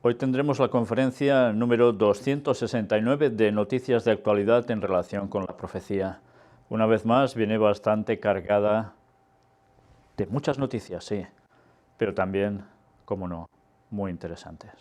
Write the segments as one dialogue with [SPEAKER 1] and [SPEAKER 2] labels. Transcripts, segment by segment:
[SPEAKER 1] Hoy tendremos la conferencia número 269 de noticias de actualidad en relación con la profecía. Una vez más viene bastante cargada de muchas noticias, sí, pero también, como no, muy interesantes.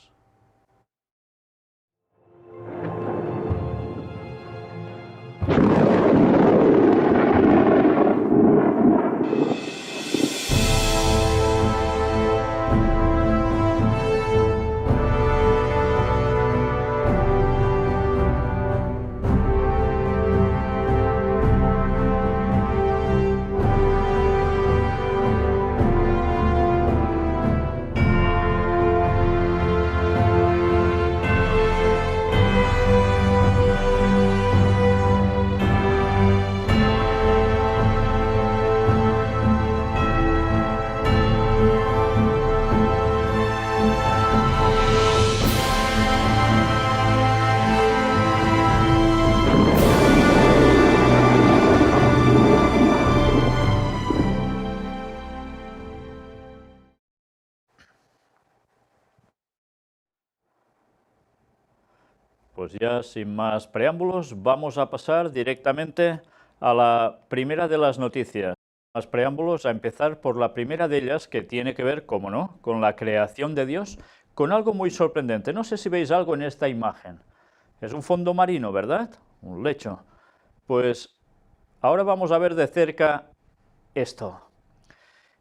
[SPEAKER 1] Pues ya sin más preámbulos, vamos a pasar directamente a la primera de las noticias. Más preámbulos, a empezar por la primera de ellas, que tiene que ver, como no, con la creación de Dios, con algo muy sorprendente. No sé si veis algo en esta imagen. Es un fondo marino, ¿verdad? Un lecho. Pues ahora vamos a ver de cerca esto.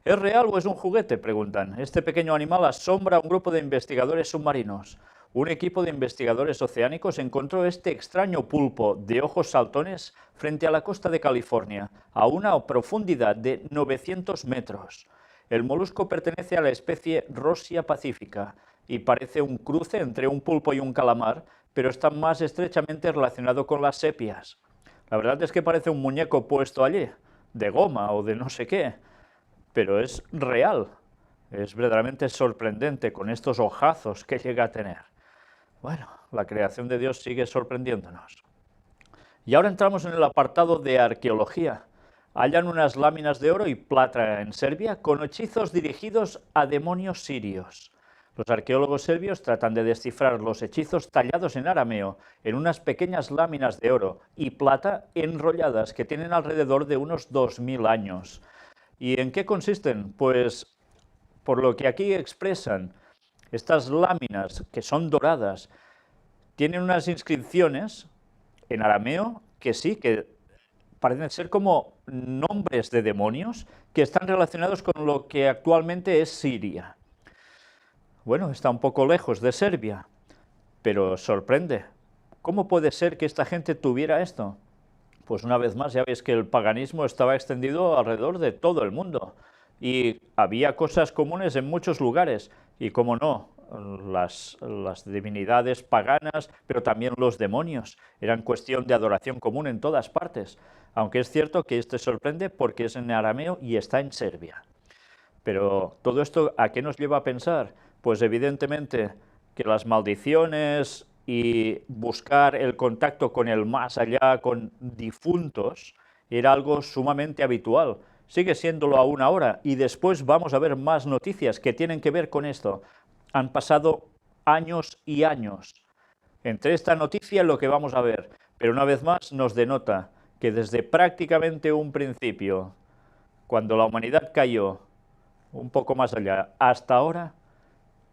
[SPEAKER 1] ¿Es real o es un juguete?, preguntan. Este pequeño animal asombra a un grupo de investigadores submarinos. Un equipo de investigadores oceánicos encontró este extraño pulpo de ojos saltones frente a la costa de California, a una profundidad de 900 metros. El molusco pertenece a la especie Rosia pacifica y parece un cruce entre un pulpo y un calamar, pero está más estrechamente relacionado con las sepias. La verdad es que parece un muñeco puesto allí, de goma o de no sé qué, pero es real. Es verdaderamente sorprendente con estos ojazos que llega a tener. Bueno, la creación de Dios sigue sorprendiéndonos. Y ahora entramos en el apartado de arqueología. Hallan unas láminas de oro y plata en Serbia con hechizos dirigidos a demonios sirios. Los arqueólogos serbios tratan de descifrar los hechizos tallados en arameo en unas pequeñas láminas de oro y plata enrolladas que tienen alrededor de unos 2000 años. ¿Y en qué consisten? Pues, por lo que aquí expresan, estas láminas, que son doradas, tienen unas inscripciones en arameo que sí, que parecen ser como nombres de demonios que están relacionados con lo que actualmente es Siria. Bueno, está un poco lejos de Serbia, pero sorprende. ¿Cómo puede ser que esta gente tuviera esto? Pues una vez más, ya veis que el paganismo estaba extendido alrededor de todo el mundo y había cosas comunes en muchos lugares y, como no, las divinidades paganas, pero también los demonios, eran cuestión de adoración común en todas partes, aunque es cierto que este sorprende porque es en arameo y está en Serbia. Pero todo esto, ¿a qué nos lleva a pensar? Pues evidentemente que las maldiciones y buscar el contacto con el más allá, con difuntos, era algo sumamente habitual. Sigue siéndolo aún ahora, y después vamos a ver más noticias que tienen que ver con esto. Han pasado años y años entre esta noticia y lo que vamos a ver, pero una vez más nos denota que desde prácticamente un principio, cuando la humanidad cayó un poco más allá, hasta ahora,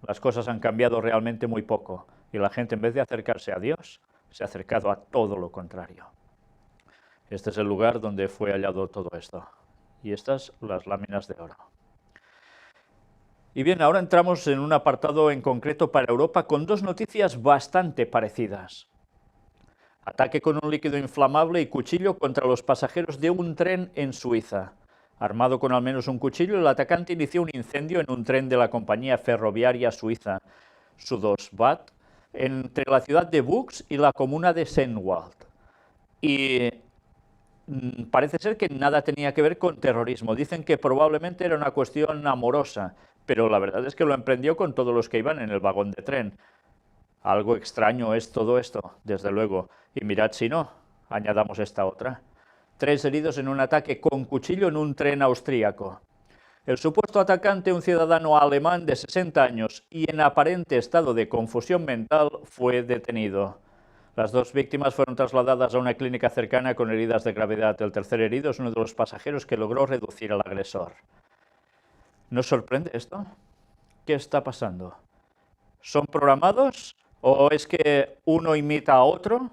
[SPEAKER 1] las cosas han cambiado realmente muy poco y la gente, en vez de acercarse a Dios, se ha acercado a todo lo contrario. Este es el lugar donde fue hallado todo esto. Y estas, las láminas de oro. Y bien, ahora entramos en un apartado en concreto para Europa con dos noticias bastante parecidas. Ataque con un líquido inflamable y cuchillo contra los pasajeros de un tren en Suiza. Armado con al menos un cuchillo, el atacante inició un incendio en un tren de la compañía ferroviaria suiza Sudosbahn entre la ciudad de Bux y la comuna de Sennwald. Y parece ser que nada tenía que ver con terrorismo. Dicen que probablemente era una cuestión amorosa, pero la verdad es que lo emprendió con todos los que iban en el vagón de tren. Algo extraño es todo esto, desde luego. Y mirad si no, añadamos esta otra. 3 heridos en un ataque con cuchillo en un tren austríaco. El supuesto atacante, un ciudadano alemán de 60 años y en aparente estado de confusión mental, fue detenido. Las dos víctimas fueron trasladadas a una clínica cercana con heridas de gravedad. El tercer herido es uno de los pasajeros que logró reducir al agresor. ¿Nos sorprende esto? ¿Qué está pasando? ¿Son programados? ¿O es que uno imita a otro?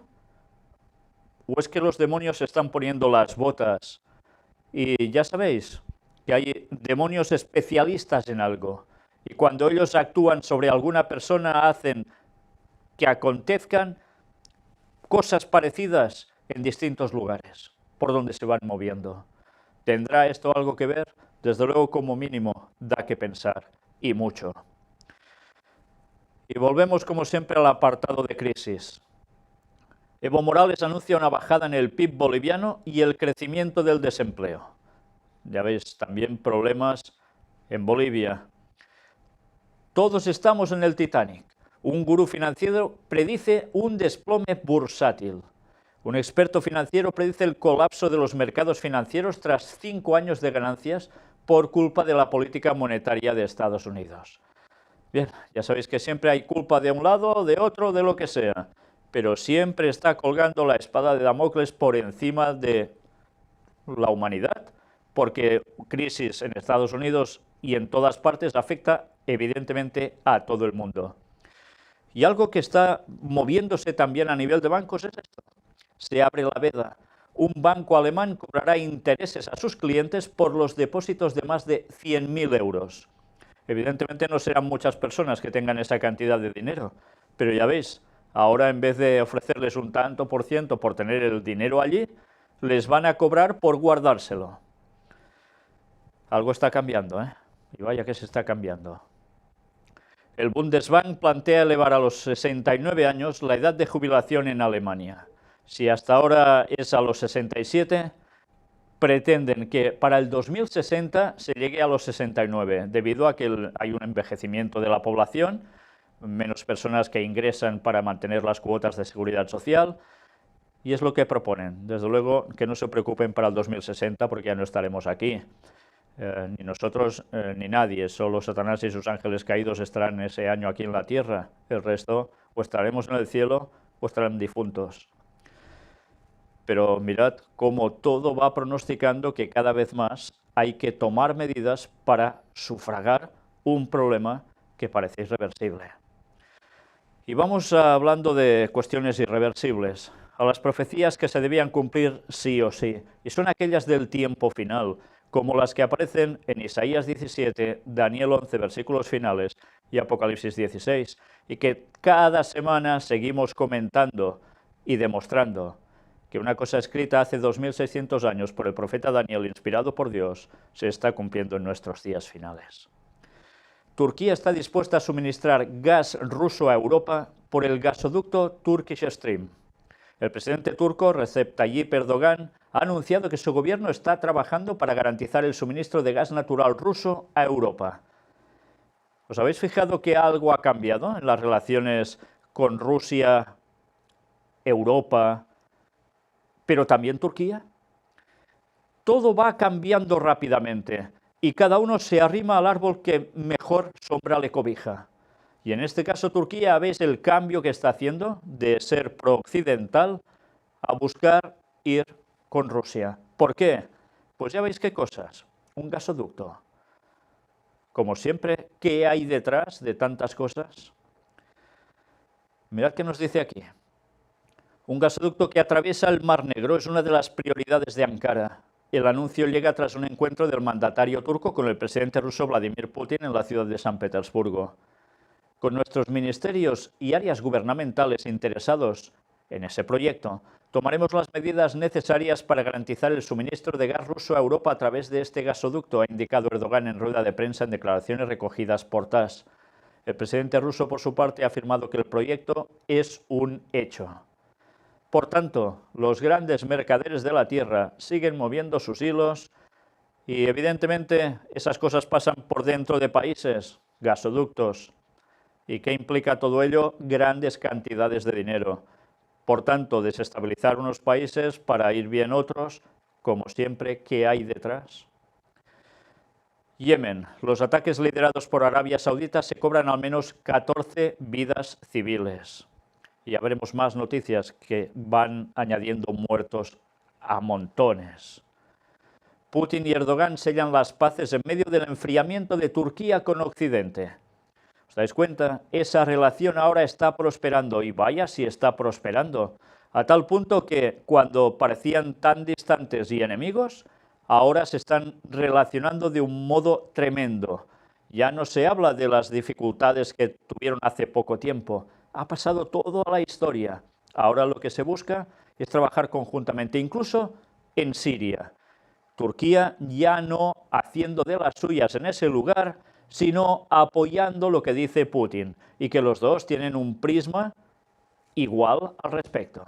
[SPEAKER 1] ¿O es que los demonios se están poniendo las botas? Y ya sabéis que hay demonios especialistas en algo. Y cuando ellos actúan sobre alguna persona, hacen que acontezcan cosas parecidas en distintos lugares, por donde se van moviendo. ¿Tendrá esto algo que ver? Desde luego, como mínimo, da que pensar, y mucho. Y volvemos, como siempre, al apartado de crisis. Evo Morales anuncia una bajada en el PIB boliviano y el crecimiento del desempleo. Ya veis, también problemas en Bolivia. Todos estamos en el Titanic. Un gurú financiero predice un desplome bursátil. Un experto financiero predice el colapso de los mercados financieros tras 5 años de ganancias por culpa de la política monetaria de Estados Unidos. Bien, ya sabéis que siempre hay culpa de un lado, de otro, de lo que sea, pero siempre está colgando la espada de Damocles por encima de la humanidad, porque crisis en Estados Unidos y en todas partes afecta evidentemente a todo el mundo. Y algo que está moviéndose también a nivel de bancos es esto. Se abre la veda. Un banco alemán cobrará intereses a sus clientes por los depósitos de más de 100.000 euros. Evidentemente no serán muchas personas que tengan esa cantidad de dinero, pero ya veis, ahora en vez de ofrecerles un tanto por ciento por tener el dinero allí, les van a cobrar por guardárselo. Algo está cambiando, ¿eh? Y vaya que se está cambiando. El Bundesbank plantea elevar a los 69 años la edad de jubilación en Alemania. Si hasta ahora es a los 67, pretenden que para el 2060 se llegue a los 69, debido a que hay un envejecimiento de la población, menos personas que ingresan para mantener las cuotas de seguridad social, y es lo que proponen. Desde luego que no se preocupen para el 2060 porque ya no estaremos aquí. Ni nosotros ni nadie, solo Satanás y sus ángeles caídos estarán ese año aquí en la tierra. El resto o estaremos en el cielo o estarán difuntos. Pero mirad cómo todo va pronosticando que cada vez más hay que tomar medidas para sufragar un problema que parece irreversible. Y vamos hablando de cuestiones irreversibles, a las profecías que se debían cumplir sí o sí, y son aquellas del tiempo final, como las que aparecen en Isaías 17, Daniel 11, versículos finales, y Apocalipsis 16, y que cada semana seguimos comentando y demostrando que una cosa escrita hace 2600 años por el profeta Daniel, inspirado por Dios, se está cumpliendo en nuestros días finales. Turquía está dispuesta a suministrar gas ruso a Europa por el gasoducto Turkish Stream. El presidente turco, Recep Tayyip Erdogan, ha anunciado que su gobierno está trabajando para garantizar el suministro de gas natural ruso a Europa. ¿Os habéis fijado que algo ha cambiado en las relaciones con Rusia, Europa, pero también Turquía? Todo va cambiando rápidamente y cada uno se arrima al árbol que mejor sombra le cobija. Y en este caso Turquía, ¿veis el cambio que está haciendo de ser pro-occidental a buscar ir con Rusia? ¿Por qué? Pues ya veis qué cosas. Un gasoducto. Como siempre, ¿qué hay detrás de tantas cosas? Mirad qué nos dice aquí. Un gasoducto que atraviesa el Mar Negro es una de las prioridades de Ankara. El anuncio llega tras un encuentro del mandatario turco con el presidente ruso Vladimir Putin en la ciudad de San Petersburgo. Con nuestros ministerios y áreas gubernamentales interesados en ese proyecto, tomaremos las medidas necesarias para garantizar el suministro de gas ruso a Europa a través de este gasoducto, ha indicado Erdogan en rueda de prensa en declaraciones recogidas por TASS. El presidente ruso, por su parte, ha afirmado que el proyecto es un hecho. Por tanto, los grandes mercaderes de la tierra siguen moviendo sus hilos y, evidentemente, esas cosas pasan por dentro de países, gasoductos. ¿Y qué implica todo ello? Grandes cantidades de dinero. Por tanto, desestabilizar unos países para ir bien otros, como siempre, ¿qué hay detrás? Yemen. Los ataques liderados por Arabia Saudita se cobran al menos 14 vidas civiles. Y ya veremos más noticias que van añadiendo muertos a montones. Putin y Erdogan sellan las paces en medio del enfriamiento de Turquía con Occidente. ¿Os dais cuenta? Esa relación ahora está prosperando, y vaya si está prosperando, a tal punto que cuando parecían tan distantes y enemigos, ahora se están relacionando de un modo tremendo. Ya no se habla de las dificultades que tuvieron hace poco tiempo, ha pasado todo a la historia. Ahora lo que se busca es trabajar conjuntamente, incluso en Siria. Turquía ya no haciendo de las suyas en ese lugar, sino apoyando lo que dice Putin, y que los dos tienen un prisma igual al respecto.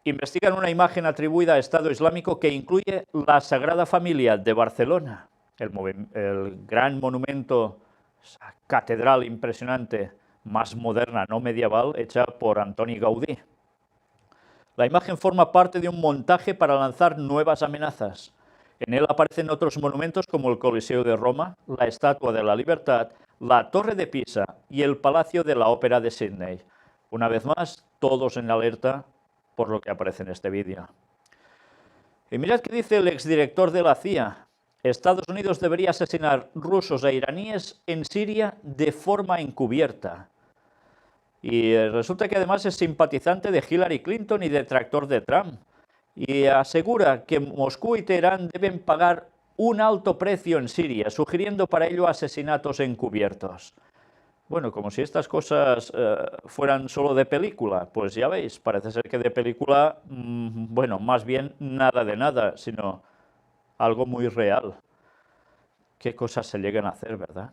[SPEAKER 1] Investigan una imagen atribuida a Estado Islámico que incluye la Sagrada Familia de Barcelona, el gran monumento, esa catedral impresionante, más moderna, no medieval, hecha por Antoni Gaudí. La imagen forma parte de un montaje para lanzar nuevas amenazas. En él aparecen otros monumentos como el Coliseo de Roma, la Estatua de la Libertad, la Torre de Pisa y el Palacio de la Ópera de Sídney. Una vez más, todos en alerta por lo que aparece en este vídeo. Y mirad qué dice el exdirector de la CIA. Estados Unidos debería asesinar rusos e iraníes en Siria de forma encubierta. Y resulta que además es simpatizante de Hillary Clinton y detractor de Trump. Y asegura que Moscú y Teherán deben pagar un alto precio en Siria, sugiriendo para ello asesinatos encubiertos. Bueno, como si estas cosas fueran solo de película, pues ya veis, parece ser que de película, bueno, más bien nada de nada, sino algo muy real. ¿Qué cosas se llegan a hacer, verdad?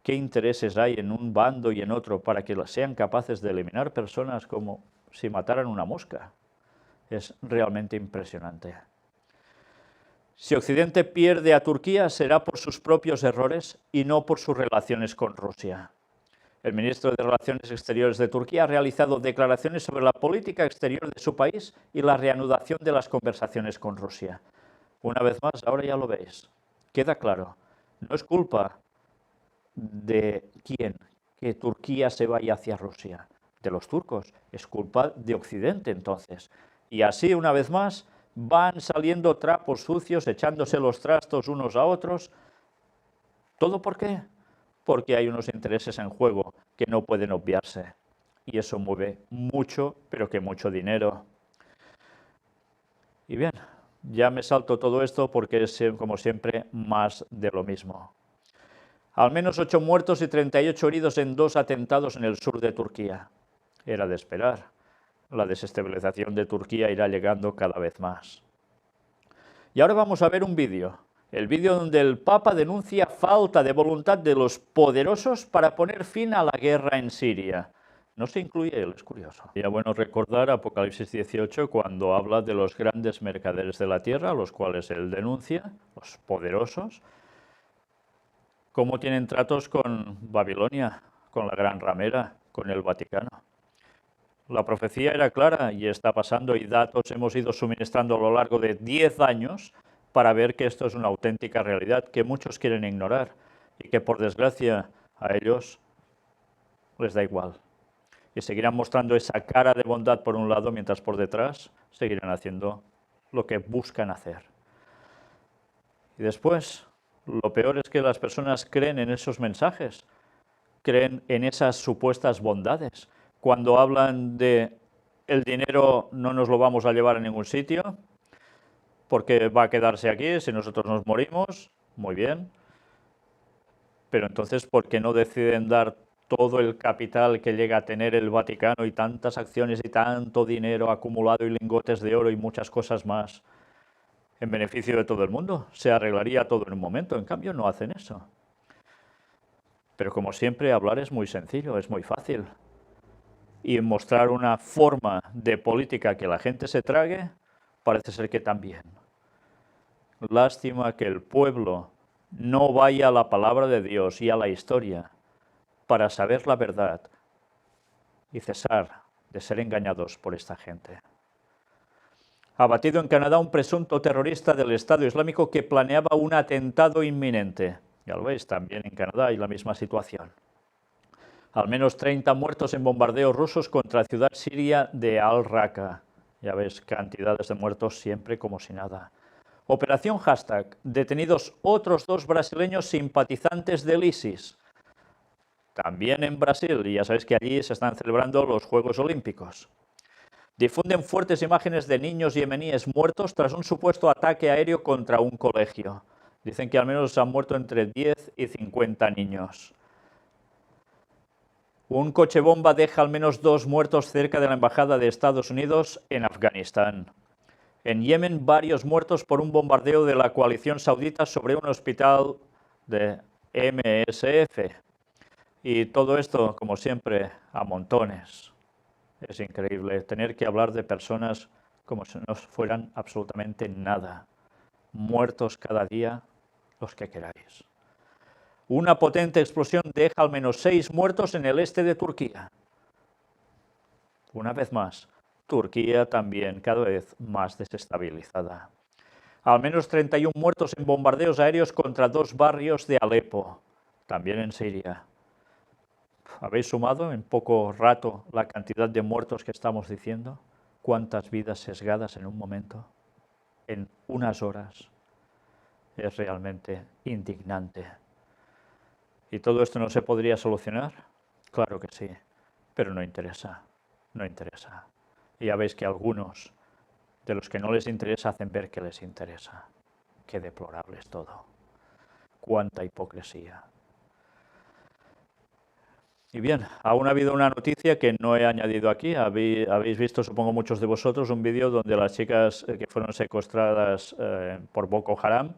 [SPEAKER 1] ¿Qué intereses hay en un bando y en otro para que sean capaces de eliminar personas como si mataran una mosca? Es realmente impresionante. Si Occidente pierde a Turquía será por sus propios errores y no por sus relaciones con Rusia. El ministro de Relaciones Exteriores de Turquía ha realizado declaraciones sobre la política exterior de su país y la reanudación de las conversaciones con Rusia. Una vez más, ahora ya lo veis. Queda claro, no es culpa de quién que Turquía se vaya hacia Rusia, de los turcos, es culpa de Occidente entonces. Y así, una vez más, van saliendo trapos sucios, echándose los trastos unos a otros. ¿Todo por qué? Porque hay unos intereses en juego que no pueden obviarse. Y eso mueve mucho, pero que mucho dinero. Y bien, ya me salto todo esto porque es, como siempre, más de lo mismo. Al menos 8 muertos y 38 heridos en 2 atentados en el sur de Turquía. Era de esperar. La desestabilización de Turquía irá llegando cada vez más. Y ahora vamos a ver un vídeo. El vídeo donde el Papa denuncia falta de voluntad de los poderosos para poner fin a la guerra en Siria. No se incluye él, es curioso. Sería bueno recordar Apocalipsis 18 cuando habla de los grandes mercaderes de la tierra, a los cuales él denuncia, los poderosos, cómo tienen tratos con Babilonia, con la Gran Ramera, con el Vaticano. La profecía era clara y está pasando, y datos hemos ido suministrando a lo largo de 10 años para ver que esto es una auténtica realidad que muchos quieren ignorar y que por desgracia a ellos les da igual. Y seguirán mostrando esa cara de bondad por un lado, mientras por detrás seguirán haciendo lo que buscan hacer. Y después, lo peor es que las personas creen en esos mensajes, creen en esas supuestas bondades. Cuando hablan de el dinero no nos lo vamos a llevar a ningún sitio, porque va a quedarse aquí si nosotros nos morimos, muy bien. Pero entonces, ¿por qué no deciden dar todo el capital que llega a tener el Vaticano y tantas acciones y tanto dinero acumulado y lingotes de oro y muchas cosas más en beneficio de todo el mundo? Se arreglaría todo en un momento, en cambio no hacen eso. Pero como siempre, hablar es muy sencillo, es muy fácil. Y mostrar una forma de política que la gente se trague, parece ser que también. Lástima que el pueblo no vaya a la palabra de Dios y a la historia para saber la verdad y cesar de ser engañados por esta gente. Abatido en Canadá un presunto terrorista del Estado Islámico que planeaba un atentado inminente. Ya lo veis, también en Canadá hay la misma situación. Al menos 30 muertos en bombardeos rusos contra la ciudad siria de Al-Raqqa. Ya ves, cantidades de muertos siempre como si nada. Operación Hashtag. Detenidos otros 2 brasileños simpatizantes del ISIS. También en Brasil, y ya sabéis que allí se están celebrando los Juegos Olímpicos. Difunden fuertes imágenes de niños yemeníes muertos tras un supuesto ataque aéreo contra un colegio. Dicen que al menos han muerto entre 10 y 50 niños. Un coche bomba deja al menos 2 muertos cerca de la embajada de Estados Unidos en Afganistán. En Yemen, varios muertos por un bombardeo de la coalición saudita sobre un hospital de MSF. Y todo esto, como siempre, a montones. Es increíble tener que hablar de personas como si no fueran absolutamente nada. Muertos cada día, los que queráis. Una potente explosión deja al menos 6 muertos en el este de Turquía. Una vez más, Turquía también cada vez más desestabilizada. Al menos 31 muertos en bombardeos aéreos contra 2 barrios de Alepo, también en Siria. ¿Habéis sumado en poco rato la cantidad de muertos que estamos diciendo? ¿Cuántas vidas sesgadas en un momento? En unas horas. Es realmente indignante. ¿Y todo esto no se podría solucionar? Claro que sí, pero no interesa, no interesa. Y ya veis que algunos de los que no les interesa hacen ver que les interesa. Qué deplorable es todo. Cuánta hipocresía. Y bien, aún ha habido una noticia que no he añadido aquí. Habéis visto, supongo muchos de vosotros, un vídeo donde las chicas que fueron secuestradas por Boko Haram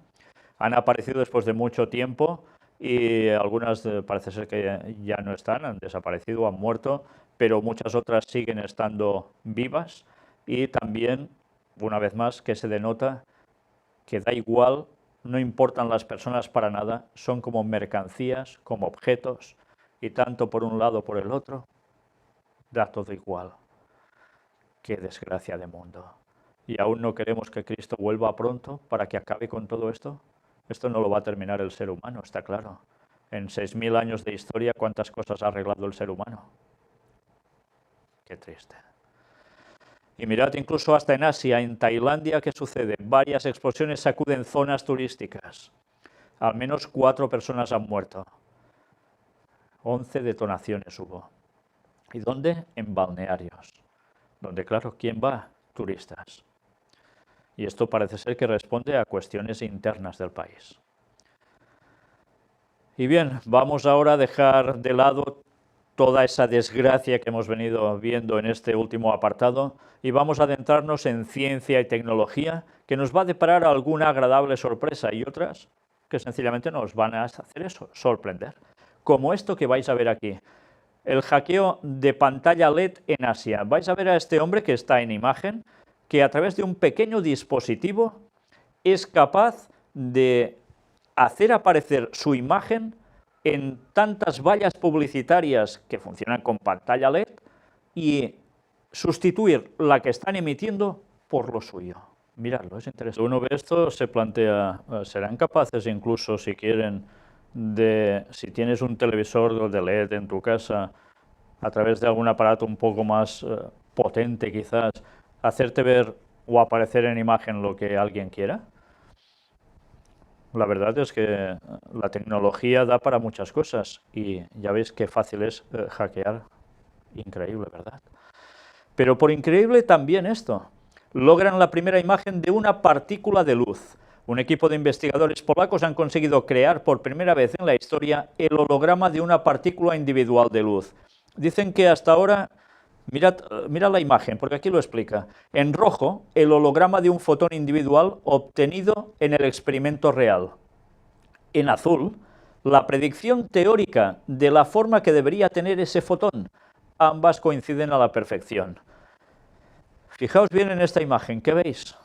[SPEAKER 1] han aparecido después de mucho tiempo y algunas parece ser que ya no están, han desaparecido, han muerto, pero muchas otras siguen estando vivas y también, una vez más, que se denota que da igual, no importan las personas para nada, son como mercancías, como objetos, y tanto por un lado por el otro, da todo igual. Qué desgracia de mundo. ¿Y aún no queremos que Cristo vuelva pronto para que acabe con todo esto? Esto no lo va a terminar el ser humano, está claro. En 6.000 años de historia, ¿cuántas cosas ha arreglado el ser humano? Qué triste. Y mirad, incluso hasta en Asia, en Tailandia, ¿qué sucede? Varias explosiones sacuden zonas turísticas. Al menos 4 personas han muerto. 11 detonaciones hubo. ¿Y dónde? En balnearios. Donde, claro, ¿quién va? Turistas. Y esto parece ser que responde a cuestiones internas del país. Y bien, vamos ahora a dejar de lado toda esa desgracia que hemos venido viendo en este último apartado y vamos a adentrarnos en ciencia y tecnología, que nos va a deparar alguna agradable sorpresa y otras que sencillamente nos van a hacer eso, sorprender. Como esto que vais a ver aquí, el hackeo de pantalla LED en Asia. Vais a ver a este hombre que está en imagen, que a través de un pequeño dispositivo es capaz de hacer aparecer su imagen en tantas vallas publicitarias que funcionan con pantalla LED y sustituir la que están emitiendo por lo suyo. Miradlo, es interesante. Uno ve esto, se plantea, ¿serán capaces incluso, si quieren, de, si tienes un televisor de LED en tu casa, a través de algún aparato un poco más potente quizás, hacerte ver o aparecer en imagen lo que alguien quiera? La verdad es que la tecnología da para muchas cosas y ya veis qué fácil es hackear. Increíble, ¿verdad? Pero por increíble también esto. Logran la primera imagen de una partícula de luz. Un equipo de investigadores polacos han conseguido crear por primera vez en la historia el holograma de una partícula individual de luz. Dicen que hasta ahora, mirad la imagen, porque aquí lo explica. En rojo, el holograma de un fotón individual obtenido en el experimento real. En azul, la predicción teórica de la forma que debería tener ese fotón. Ambas coinciden a la perfección. Fijaos bien en esta imagen, ¿qué veis?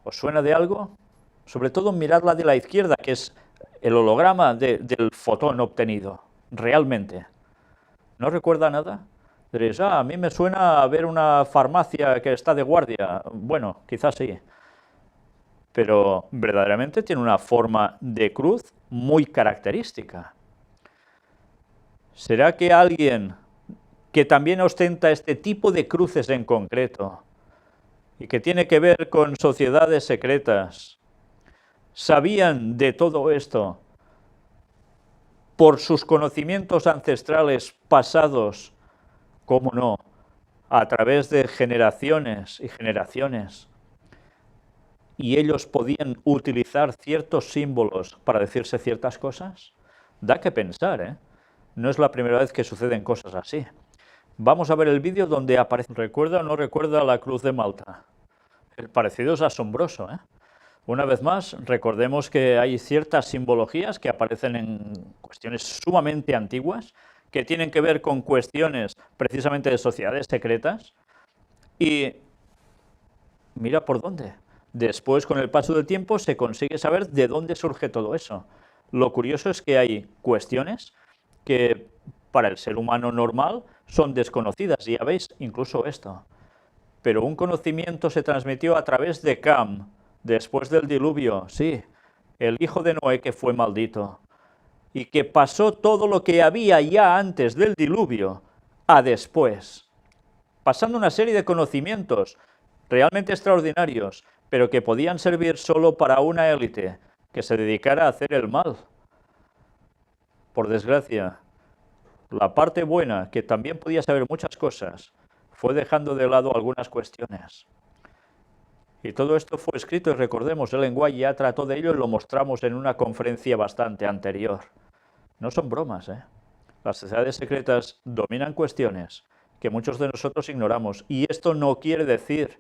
[SPEAKER 1] ¿Os suena de algo? Sobre todo mirad la de la izquierda, que es el holograma del fotón obtenido, realmente. ¿No recuerda nada? Diréis, a mí me suena a ver una farmacia que está de guardia. Bueno, quizás sí, pero verdaderamente tiene una forma de cruz muy característica. ¿Será que alguien que también ostenta este tipo de cruces en concreto y que tiene que ver con sociedades secretas, sabían de todo esto por sus conocimientos ancestrales pasados, cómo no, a través de generaciones y generaciones, y ellos podían utilizar ciertos símbolos para decirse ciertas cosas? Da que pensar, ¿eh? No es la primera vez que suceden cosas así. Vamos a ver el vídeo donde aparece. ¿Recuerda o no recuerda la cruz de Malta? El parecido es asombroso, ¿eh? Una vez más, recordemos que hay ciertas simbologías que aparecen en cuestiones sumamente antiguas, que tienen que ver con cuestiones precisamente de sociedades secretas, y mira por dónde. Después, con el paso del tiempo, se consigue saber de dónde surge todo eso. Lo curioso es que hay cuestiones que para el ser humano normal son desconocidas, y ya veis, incluso esto. Pero un conocimiento se transmitió a través de Cam, después del diluvio, sí, el hijo de Noé que fue maldito, y que pasó todo lo que había ya antes del diluvio a después, pasando una serie de conocimientos realmente extraordinarios, pero que podían servir solo para una élite que se dedicara a hacer el mal. Por desgracia, la parte buena, que también podía saber muchas cosas, fue dejando de lado algunas cuestiones. Y todo esto fue escrito, y recordemos, Ellen White ya trató de ello y lo mostramos en una conferencia bastante anterior. No son bromas, ¿eh? Las sociedades secretas dominan cuestiones que muchos de nosotros ignoramos, y esto no quiere decir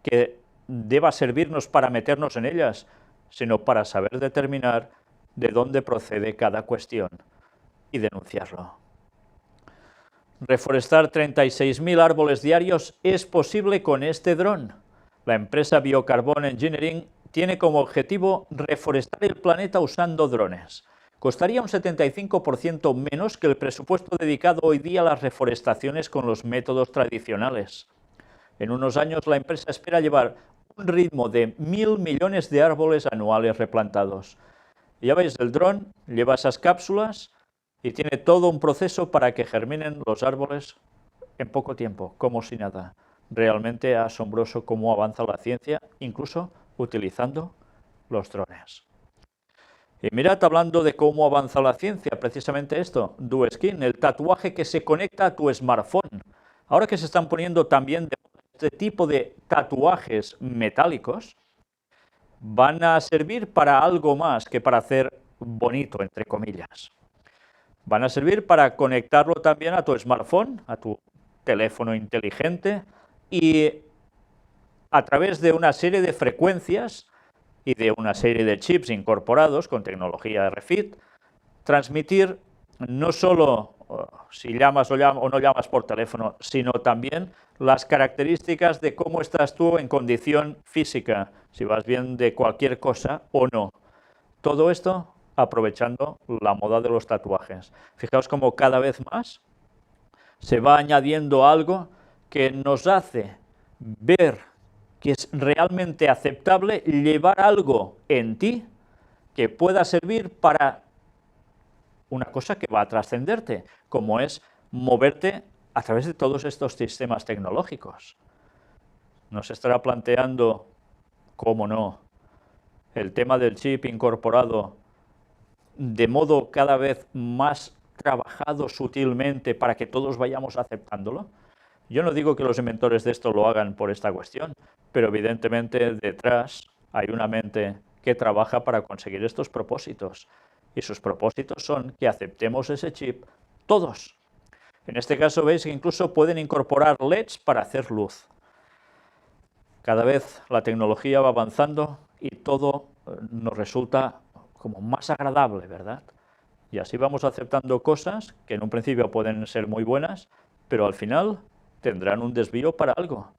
[SPEAKER 1] que deba servirnos para meternos en ellas, sino para saber determinar de dónde procede cada cuestión y denunciarlo. Reforestar 36.000 árboles diarios es posible con este dron. La empresa Biocarbon Engineering tiene como objetivo reforestar el planeta usando drones. Costaría un 75% menos que el presupuesto dedicado hoy día a las reforestaciones con los métodos tradicionales. En unos años la empresa espera llevar un ritmo de 1.000 millones de árboles anuales replantados. Y ya veis, el dron lleva esas cápsulas y tiene todo un proceso para que germinen los árboles en poco tiempo, como si nada. Realmente asombroso cómo avanza la ciencia, incluso utilizando los drones. Y mirad, hablando de cómo avanza la ciencia, precisamente esto, DuSkin, el tatuaje que se conecta a tu smartphone. Ahora que se están poniendo también este tipo de tatuajes metálicos, van a servir para algo más que para hacer bonito, entre comillas. Van a servir para conectarlo también a tu smartphone, a tu teléfono inteligente, y a través de una serie de frecuencias y de una serie de chips incorporados con tecnología RFID, transmitir no solo si llamas o no llamas por teléfono, sino también las características de cómo estás tú en condición física, si vas bien de cualquier cosa o no. Todo esto aprovechando la moda de los tatuajes. Fijaos cómo cada vez más se va añadiendo algo que nos hace ver que es realmente aceptable llevar algo en ti que pueda servir para una cosa que va a trascenderte, como es moverte a través de todos estos sistemas tecnológicos. Nos estará planteando, cómo no, el tema del chip incorporado de modo cada vez más trabajado sutilmente para que todos vayamos aceptándolo. Yo no digo que los inventores de esto lo hagan por esta cuestión, pero evidentemente detrás hay una mente que trabaja para conseguir estos propósitos. Y sus propósitos son que aceptemos ese chip todos. En este caso veis que incluso pueden incorporar LEDs para hacer luz. Cada vez la tecnología va avanzando y todo nos resulta como más agradable, ¿verdad? Y así vamos aceptando cosas que en un principio pueden ser muy buenas, pero al final tendrán un desvío para algo.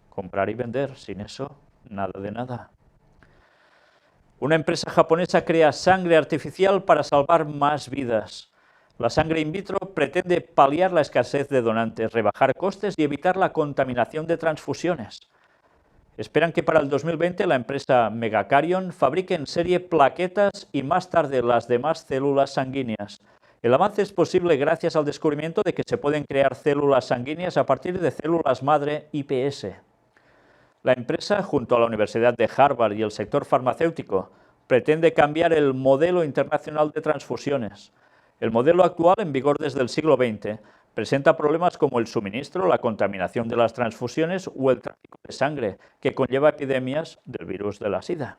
[SPEAKER 1] Comprar y vender, sin eso, nada de nada. Una empresa japonesa crea sangre artificial para salvar más vidas. La sangre in vitro pretende paliar la escasez de donantes, rebajar costes y evitar la contaminación de transfusiones. Esperan que para el 2020 la empresa Megacarion fabrique en serie plaquetas y más tarde las demás células sanguíneas. El avance es posible gracias al descubrimiento de que se pueden crear células sanguíneas a partir de células madre iPS. La empresa, junto a la Universidad de Harvard y el sector farmacéutico, pretende cambiar el modelo internacional de transfusiones. El modelo actual, en vigor desde el siglo XX, presenta problemas como el suministro, la contaminación de las transfusiones o el tráfico de sangre, que conlleva epidemias del virus de la SIDA.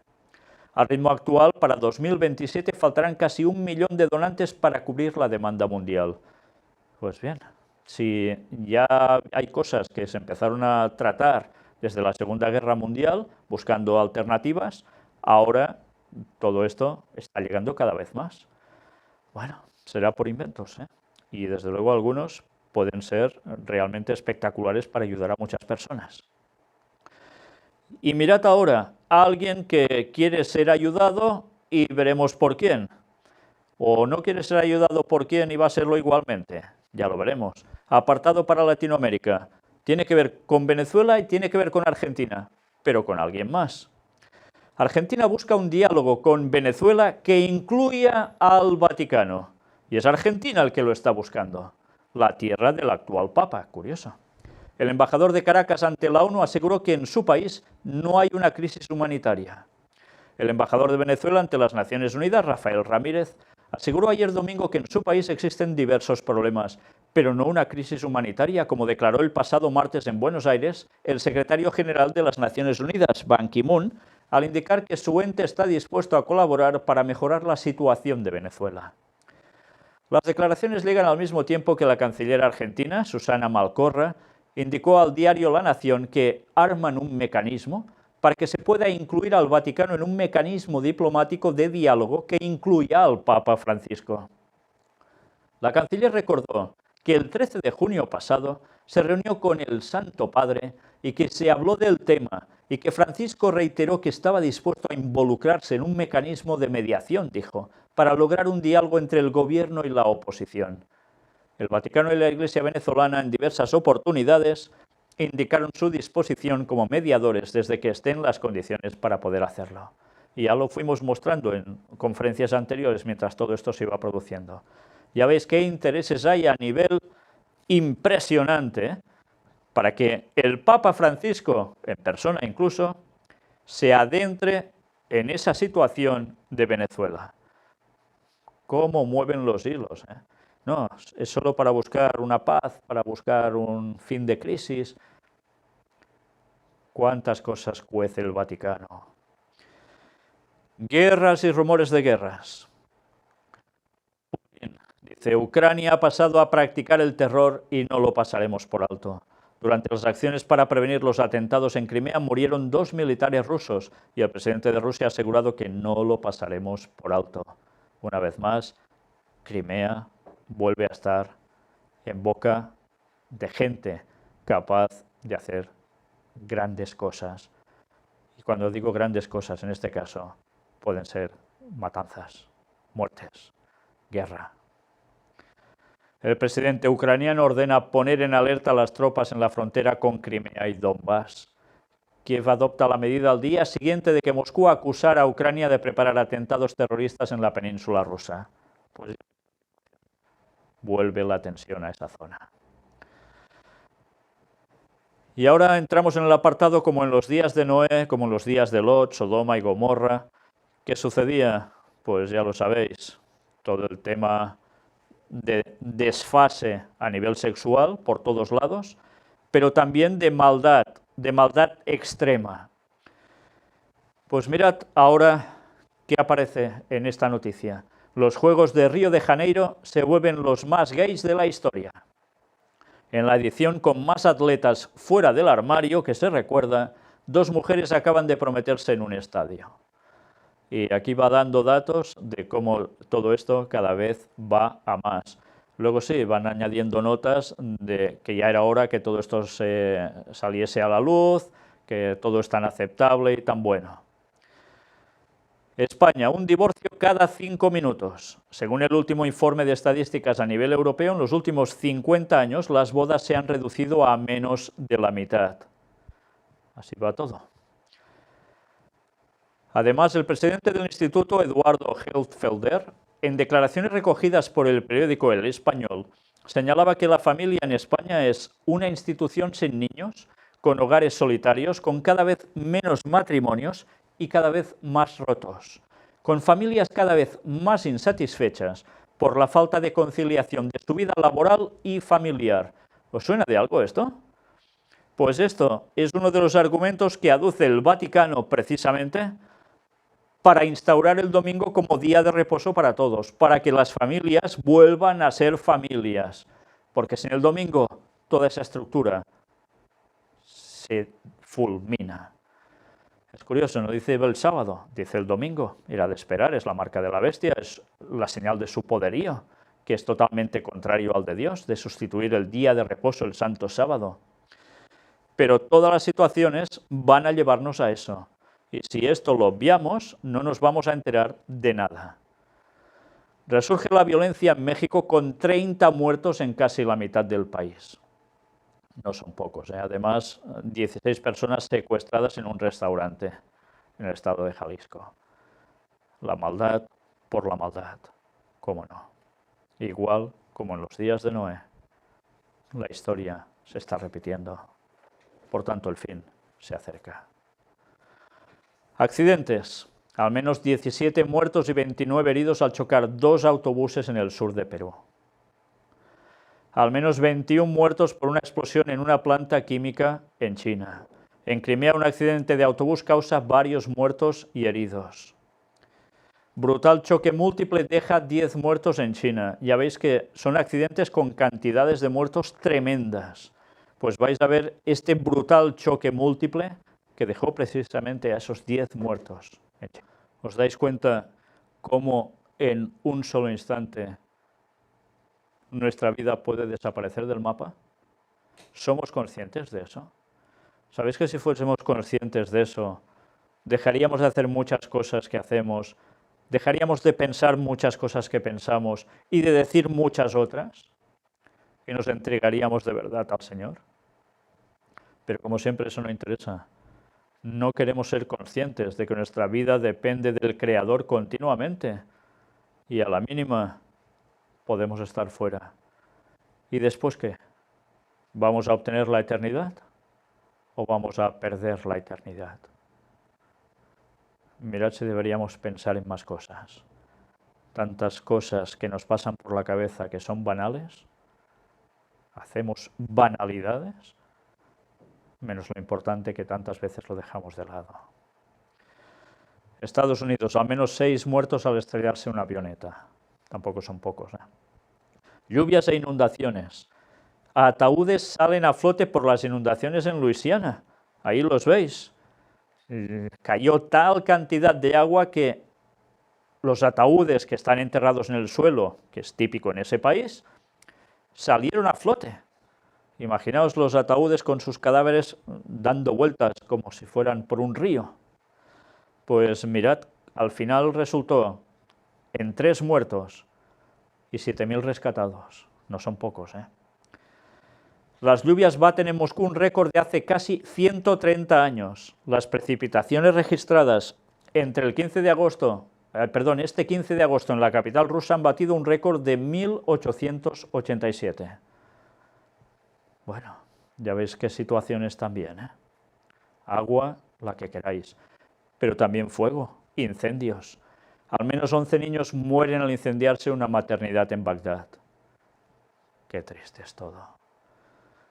[SPEAKER 1] Al ritmo actual, para 2027 faltarán casi 1 millón de donantes para cubrir la demanda mundial. Pues bien, si ya hay cosas que se empezaron a tratar desde la Segunda Guerra Mundial, buscando alternativas, ahora todo esto está llegando cada vez más. Bueno, será por inventos, ¿eh? Y desde luego algunos pueden ser realmente espectaculares para ayudar a muchas personas. Y mirad ahora a alguien que quiere ser ayudado y veremos por quién. O no quiere ser ayudado por quién y va a serlo igualmente. Ya lo veremos. Apartado para Latinoamérica. Tiene que ver con Venezuela y tiene que ver con Argentina, pero con alguien más. Argentina busca un diálogo con Venezuela que incluya al Vaticano. Y es Argentina el que lo está buscando. La tierra del actual Papa, curioso. El embajador de Caracas ante la ONU aseguró que en su país no hay una crisis humanitaria. El embajador de Venezuela ante las Naciones Unidas, Rafael Ramírez, aseguró ayer domingo que en su país existen diversos problemas, pero no una crisis humanitaria, como declaró el pasado martes en Buenos Aires el secretario general de las Naciones Unidas, Ban Ki-moon, al indicar que su ente está dispuesto a colaborar para mejorar la situación de Venezuela. Las declaraciones llegan al mismo tiempo que la canciller argentina, Susana Malcorra, indicó al diario La Nación que arman un mecanismo para que se pueda incluir al Vaticano en un mecanismo diplomático de diálogo que incluya al Papa Francisco. La canciller recordó que el 13 de junio pasado se reunió con el Santo Padre y que se habló del tema y que Francisco reiteró que estaba dispuesto a involucrarse en un mecanismo de mediación, dijo, para lograr un diálogo entre el gobierno y la oposición. El Vaticano y la Iglesia venezolana en diversas oportunidades indicaron su disposición como mediadores desde que estén las condiciones para poder hacerlo. Y ya lo fuimos mostrando en conferencias anteriores mientras todo esto se iba produciendo. Ya veis qué intereses hay a nivel impresionante para que el Papa Francisco, en persona incluso, se adentre en esa situación de Venezuela. ¿Cómo mueven los hilos? No, es solo para buscar una paz, para buscar un fin de crisis. ¿Cuántas cosas cuece el Vaticano? Guerras y rumores de guerras. Putin dice, Ucrania ha pasado a practicar el terror y no lo pasaremos por alto. Durante las acciones para prevenir los atentados en Crimea murieron 2 militares rusos y el presidente de Rusia ha asegurado que no lo pasaremos por alto. Una vez más, Crimea vuelve a estar en boca de gente capaz de hacer grandes cosas. Y cuando digo grandes cosas, en este caso, pueden ser matanzas, muertes, guerra. El presidente ucraniano ordena poner en alerta a las tropas en la frontera con Crimea y Donbass. Kiev adopta la medida al día siguiente de que Moscú acusara a Ucrania de preparar atentados terroristas en la península rusa. Pues vuelve la tensión a esa zona. Y ahora entramos en el apartado como en los días de Noé, como en los días de Lot, Sodoma y Gomorra. ¿Qué sucedía? Pues ya lo sabéis, todo el tema de desfase a nivel sexual por todos lados, pero también de maldad extrema. Pues mirad ahora qué aparece en esta noticia. Los Juegos de Río de Janeiro se vuelven los más gays de la historia. En la edición con más atletas fuera del armario que se recuerda, 2 mujeres acaban de prometerse en un estadio. Y aquí va dando datos de cómo todo esto cada vez va a más. Luego sí, van añadiendo notas de que ya era hora que todo esto saliese a la luz, que todo es tan aceptable y tan bueno. España, un divorcio cada 5 minutos. Según el último informe de estadísticas a nivel europeo, en los últimos 50 años las bodas se han reducido a menos de la mitad. Así va todo. Además, el presidente del instituto, Eduardo Helfelder, en declaraciones recogidas por el periódico El Español, señalaba que la familia en España es una institución sin niños, con hogares solitarios, con cada vez menos matrimonios y cada vez más rotos, con familias cada vez más insatisfechas por la falta de conciliación de su vida laboral y familiar. ¿Os suena de algo esto? Pues esto es uno de los argumentos que aduce el Vaticano precisamente para instaurar el domingo como día de reposo para todos, para que las familias vuelvan a ser familias, porque sin el domingo toda esa estructura se fulmina. Es curioso, no dice el sábado, dice el domingo. Era de esperar, es la marca de la bestia, es la señal de su poderío, que es totalmente contrario al de Dios, de sustituir el día de reposo, el santo sábado. Pero todas las situaciones van a llevarnos a eso. Y si esto lo obviamos, no nos vamos a enterar de nada. Resurge la violencia en México con 30 muertos en casi la mitad del país. No son pocos, ¿eh? Además, 16 personas secuestradas en un restaurante en el estado de Jalisco. La maldad por la maldad, cómo no. Igual como en los días de Noé, la historia se está repitiendo. Por tanto, el fin se acerca. Accidentes. Al menos 17 muertos y 29 heridos al chocar 2 autobuses en el sur de Perú. Al menos 21 muertos por una explosión en una planta química en China. En Crimea, un accidente de autobús causa varios muertos y heridos. Brutal choque múltiple deja 10 muertos en China. Ya veis que son accidentes con cantidades de muertos tremendas. Pues vais a ver este brutal choque múltiple que dejó precisamente a esos 10 muertos. ¿Os dais cuenta cómo en un solo instante nuestra vida puede desaparecer del mapa? ¿Somos conscientes de eso? ¿Sabéis que si fuésemos conscientes de eso, dejaríamos de hacer muchas cosas que hacemos, dejaríamos de pensar muchas cosas que pensamos y de decir muchas otras? ¿Y nos entregaríamos de verdad al Señor? Pero como siempre eso no interesa. No queremos ser conscientes de que nuestra vida depende del Creador continuamente y a la mínima podemos estar fuera. ¿Y después qué? ¿Vamos a obtener la eternidad o vamos a perder la eternidad? Mirad si deberíamos pensar en más cosas. Tantas cosas que nos pasan por la cabeza que son banales. Hacemos banalidades, menos lo importante que tantas veces lo dejamos de lado. Estados Unidos, al menos 6 muertos al estrellarse una avioneta. Tampoco son pocos, ¿eh? Lluvias e inundaciones. Ataúdes salen a flote por las inundaciones en Luisiana. Ahí los veis. Cayó tal cantidad de agua que los ataúdes que están enterrados en el suelo, que es típico en ese país, salieron a flote. Imaginaos los ataúdes con sus cadáveres dando vueltas como si fueran por un río. Pues mirad, al final resultó en 3 muertos y 7.000 rescatados. No son pocos, ¿eh? Las lluvias baten en Moscú un récord de hace casi 130 años. Las precipitaciones registradas entre el 15 de agosto, este 15 de agosto en la capital rusa han batido un récord de 1887. Bueno, ya veis qué situaciones también, ¿eh? Agua, la que queráis, pero también fuego, incendios. Al menos 11 niños mueren al incendiarse una maternidad en Bagdad. Qué triste es todo.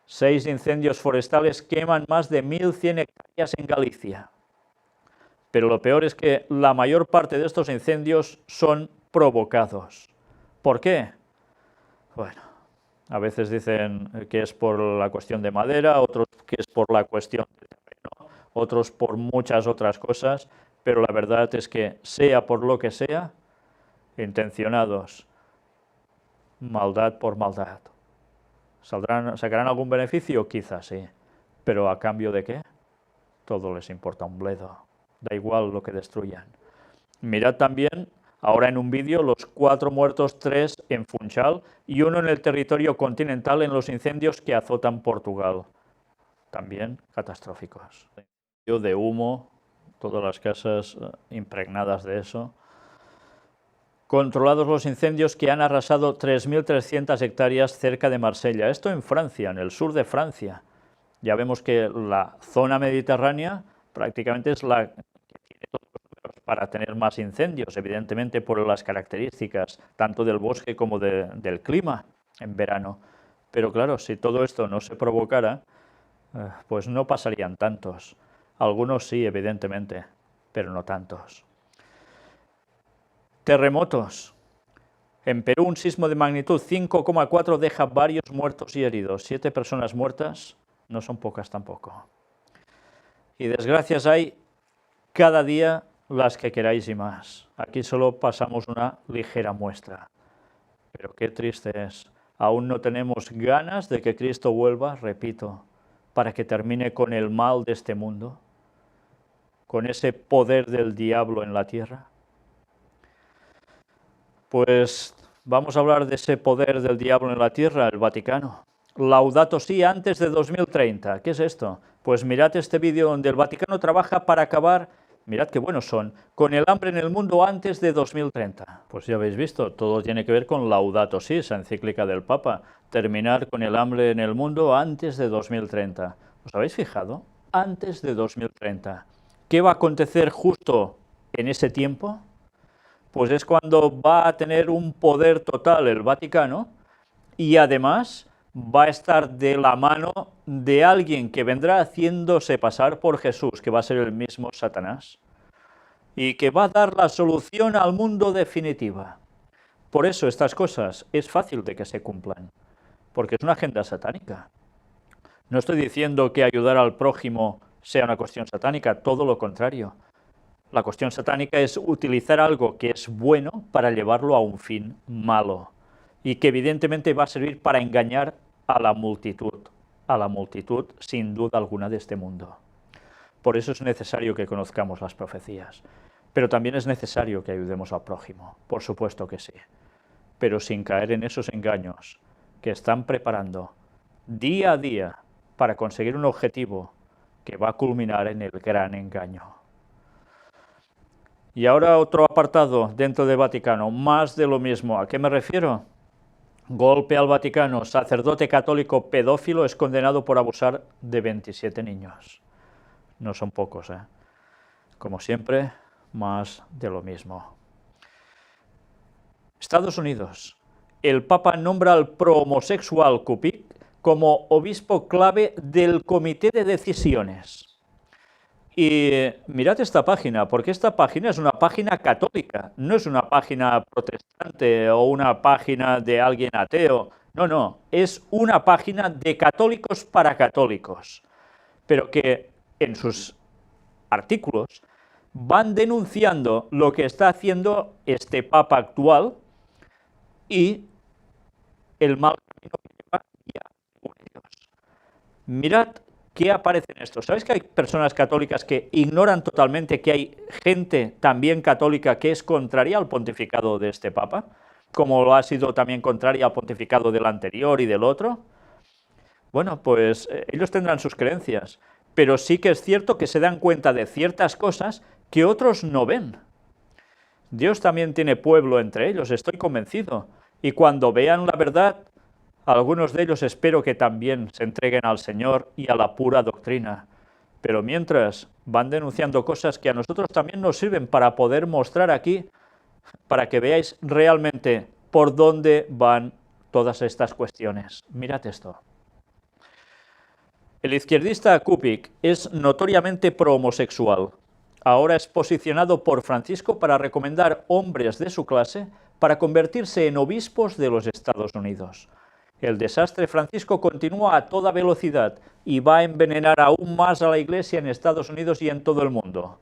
[SPEAKER 1] 6 incendios forestales queman más de 1.100 hectáreas en Galicia. Pero lo peor es que la mayor parte de estos incendios son provocados. ¿Por qué? Bueno, a veces dicen que es por la cuestión de madera, otros que es por la cuestión de terreno, otros por muchas otras cosas, pero la verdad es que, sea por lo que sea, intencionados, maldad por maldad. ¿Sacarán algún beneficio? Quizás sí, pero ¿a cambio de qué? Todo les importa un bledo, da igual lo que destruyan. Mirad también, ahora en un vídeo, los 4 muertos, 3 en Funchal y 1 en el territorio continental en los incendios que azotan Portugal. También catastróficos. De humo, todas las casas impregnadas de eso. Controlados los incendios que han arrasado 3.300 hectáreas cerca de Marsella. Esto en Francia, en el sur de Francia. Ya vemos que la zona mediterránea prácticamente es la que tiene todos los números para tener más incendios, evidentemente por las características tanto del bosque como del clima en verano. Pero claro, si todo esto no se provocara, pues no pasarían tantos. Algunos sí, evidentemente, pero no tantos. Terremotos. En Perú, un sismo de magnitud 5,4 deja varios muertos y heridos. 7 personas muertas no son pocas tampoco. Y desgracias hay cada día las que queráis y más. Aquí solo pasamos una ligera muestra. Pero qué triste es. Aún no tenemos ganas de que Cristo vuelva, repito, para que termine con el mal de este mundo, con ese poder del diablo en la tierra. Pues vamos a hablar de ese poder del diablo en la tierra, el Vaticano. Laudato Si antes de 2030. ¿Qué es esto? Pues mirad este vídeo donde el Vaticano trabaja para acabar, mirad qué buenos son, con el hambre en el mundo antes de 2030. Pues ya habéis visto, todo tiene que ver con Laudato Si, esa encíclica del Papa. Terminar con el hambre en el mundo antes de 2030. ¿Os habéis fijado? Antes de 2030. ¿Qué va a acontecer justo en ese tiempo? Pues es cuando va a tener un poder total el Vaticano y además va a estar de la mano de alguien que vendrá haciéndose pasar por Jesús, que va a ser el mismo Satanás, y que va a dar la solución al mundo definitiva. Por eso estas cosas es fácil de que se cumplan, porque es una agenda satánica. No estoy diciendo que ayudar al prójimo sea una cuestión satánica, todo lo contrario. La cuestión satánica es utilizar algo que es bueno para llevarlo a un fin malo y que evidentemente va a servir para engañar a la multitud sin duda alguna de este mundo. Por eso es necesario que conozcamos las profecías, pero también es necesario que ayudemos al prójimo, por supuesto que sí, pero sin caer en esos engaños que están preparando día a día para conseguir un objetivo que va a culminar en el gran engaño. Y ahora otro apartado dentro del Vaticano, más de lo mismo. ¿A qué me refiero? Golpe al Vaticano. Sacerdote católico pedófilo es condenado por abusar de 27 niños. No son pocos, ¿eh? Como siempre, más de lo mismo. Estados Unidos. El Papa nombra al pro-homosexual Kupik como obispo clave del Comité de Decisiones. Y mirad esta página, porque esta página es una página católica, no es una página protestante o una página de alguien ateo. No, no, es una página de católicos para católicos, pero que en sus artículos van denunciando lo que está haciendo este Papa actual y el mal camino que lleva ya con ellos. Mirad ¿qué aparece en esto? ¿Sabéis que hay personas católicas que ignoran totalmente que hay gente también católica que es contraria al pontificado de este Papa? Como lo ha sido también contraria al pontificado del anterior y del otro. Bueno, pues ellos tendrán sus creencias, pero sí que es cierto que se dan cuenta de ciertas cosas que otros no ven. Dios también tiene pueblo entre ellos, estoy convencido, y cuando vean la verdad, algunos de ellos espero que también se entreguen al Señor y a la pura doctrina, pero mientras van denunciando cosas que a nosotros también nos sirven para poder mostrar aquí, para que veáis realmente por dónde van todas estas cuestiones. Mirad esto. El izquierdista Kupik es notoriamente pro-homosexual. Ahora es posicionado por Francisco para recomendar hombres de su clase para convertirse en obispos de los Estados Unidos. El desastre Francisco continúa a toda velocidad y va a envenenar aún más a la Iglesia en Estados Unidos y en todo el mundo.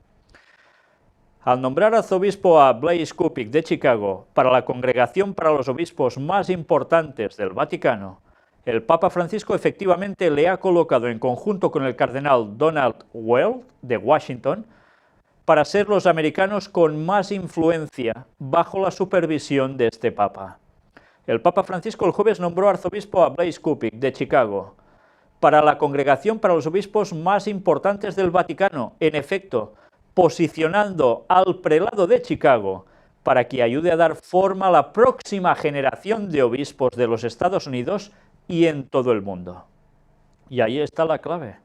[SPEAKER 1] Al nombrar arzobispo a Blaise Kupik de Chicago para la congregación para los obispos más importantes del Vaticano, el Papa Francisco efectivamente le ha colocado en conjunto con el cardenal Donald Well de Washington para ser los americanos con más influencia bajo la supervisión de este Papa. El Papa Francisco el jueves nombró arzobispo a Blaise Kupik, de Chicago, para la congregación para los obispos más importantes del Vaticano, en efecto, posicionando al prelado de Chicago para que ayude a dar forma a la próxima generación de obispos de los Estados Unidos y en todo el mundo. Y ahí está la clave.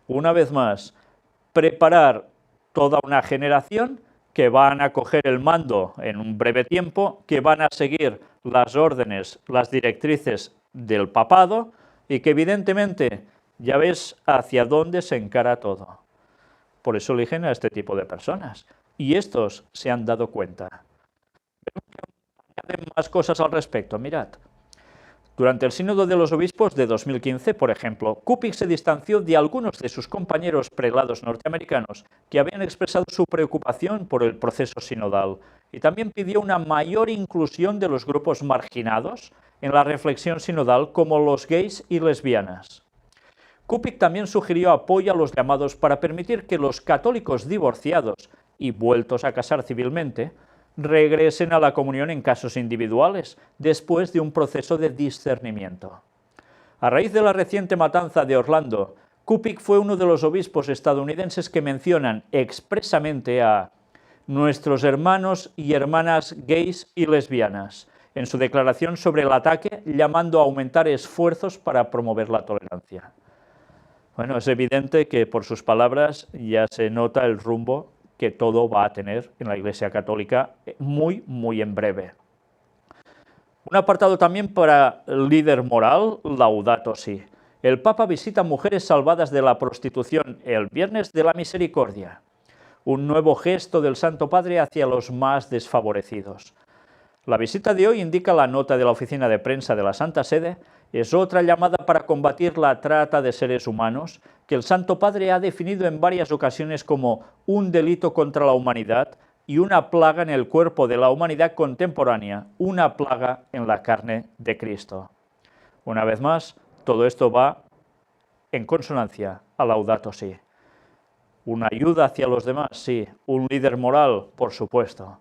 [SPEAKER 1] Una vez más, preparar toda una generación que van a coger el mando en un breve tiempo, que van a seguir las órdenes, las directrices del papado y que evidentemente ya ves hacia dónde se encara todo. Por eso eligen a este tipo de personas. Y estos se han dado cuenta. Añaden más cosas al respecto, mirad. Durante el Sínodo de los Obispos de 2015, por ejemplo, Kupik se distanció de algunos de sus compañeros prelados norteamericanos que habían expresado su preocupación por el proceso sinodal y también pidió una mayor inclusión de los grupos marginados en la reflexión sinodal como los gays y lesbianas. Kupik también sugirió apoyo a los llamados para permitir que los católicos divorciados y vueltos a casar civilmente regresen a la comunión en casos individuales, después de un proceso de discernimiento. A raíz de la reciente matanza de Orlando, Kupik fue uno de los obispos estadounidenses que mencionan expresamente a nuestros hermanos y hermanas gays y lesbianas en su declaración sobre el ataque, llamando a aumentar esfuerzos para promover la tolerancia. Bueno, es evidente que por sus palabras ya se nota el rumbo que todo va a tener en la Iglesia Católica muy en breve. Un apartado también para el líder moral, Laudato Si. El Papa visita mujeres salvadas de la prostitución el Viernes de la Misericordia. Un nuevo gesto del Santo Padre hacia los más desfavorecidos. La visita de hoy, indica la nota de la oficina de prensa de la Santa Sede, es otra llamada para combatir la trata de seres humanos que el Santo Padre ha definido en varias ocasiones como un delito contra la humanidad y una plaga en el cuerpo de la humanidad contemporánea, una plaga en la carne de Cristo. Una vez más, todo esto va en consonancia a Laudato Si. Una ayuda hacia los demás, sí. Un líder moral, por supuesto.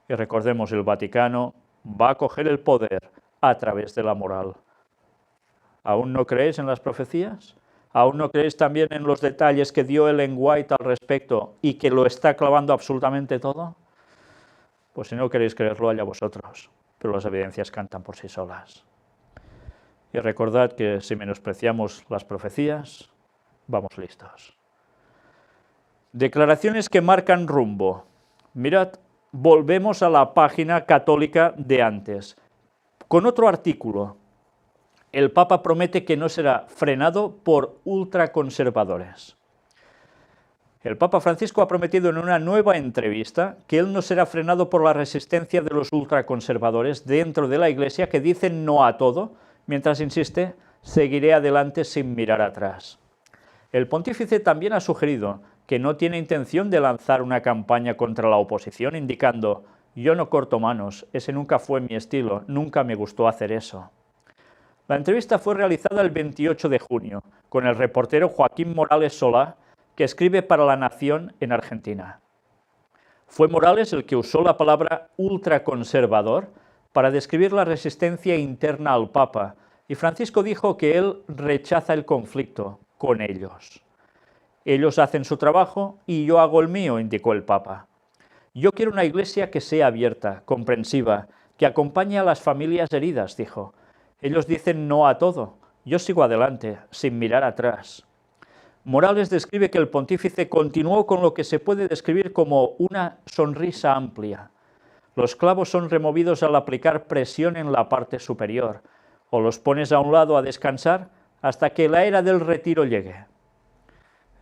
[SPEAKER 1] Y recordemos, el Vaticano va a coger el poder a través de la moral. ¿Aún no creéis en las profecías? ¿Aún no creéis también en los detalles que dio Ellen White al respecto y que lo está clavando absolutamente todo? Pues si no queréis creerlo, allá vosotros, pero las evidencias cantan por sí solas. Y recordad que si menospreciamos las profecías, vamos listos. Declaraciones que marcan rumbo. Mirad, volvemos a la página católica de antes, con otro artículo. El Papa promete que no será frenado por ultraconservadores. El Papa Francisco ha prometido en una nueva entrevista que él no será frenado por la resistencia de los ultraconservadores dentro de la Iglesia que dicen no a todo, mientras insiste, seguiré adelante sin mirar atrás. El pontífice también ha sugerido que no tiene intención de lanzar una campaña contra la oposición, indicando, yo no corto manos, ese nunca fue mi estilo, nunca me gustó hacer eso. La entrevista fue realizada el 28 de junio con el reportero Joaquín Morales Solá, que escribe para La Nación en Argentina. Fue Morales el que usó la palabra ultraconservador para describir la resistencia interna al Papa, y Francisco dijo que él rechaza el conflicto con ellos. Ellos hacen su trabajo y yo hago el mío, indicó el Papa. Yo quiero una iglesia que sea abierta, comprensiva, que acompañe a las familias heridas, dijo. Ellos dicen no a todo, yo sigo adelante, sin mirar atrás. Morales describe que el pontífice continuó con lo que se puede describir como una sonrisa amplia. Los clavos son removidos al aplicar presión en la parte superior, o los pones a un lado a descansar hasta que la era del retiro llegue.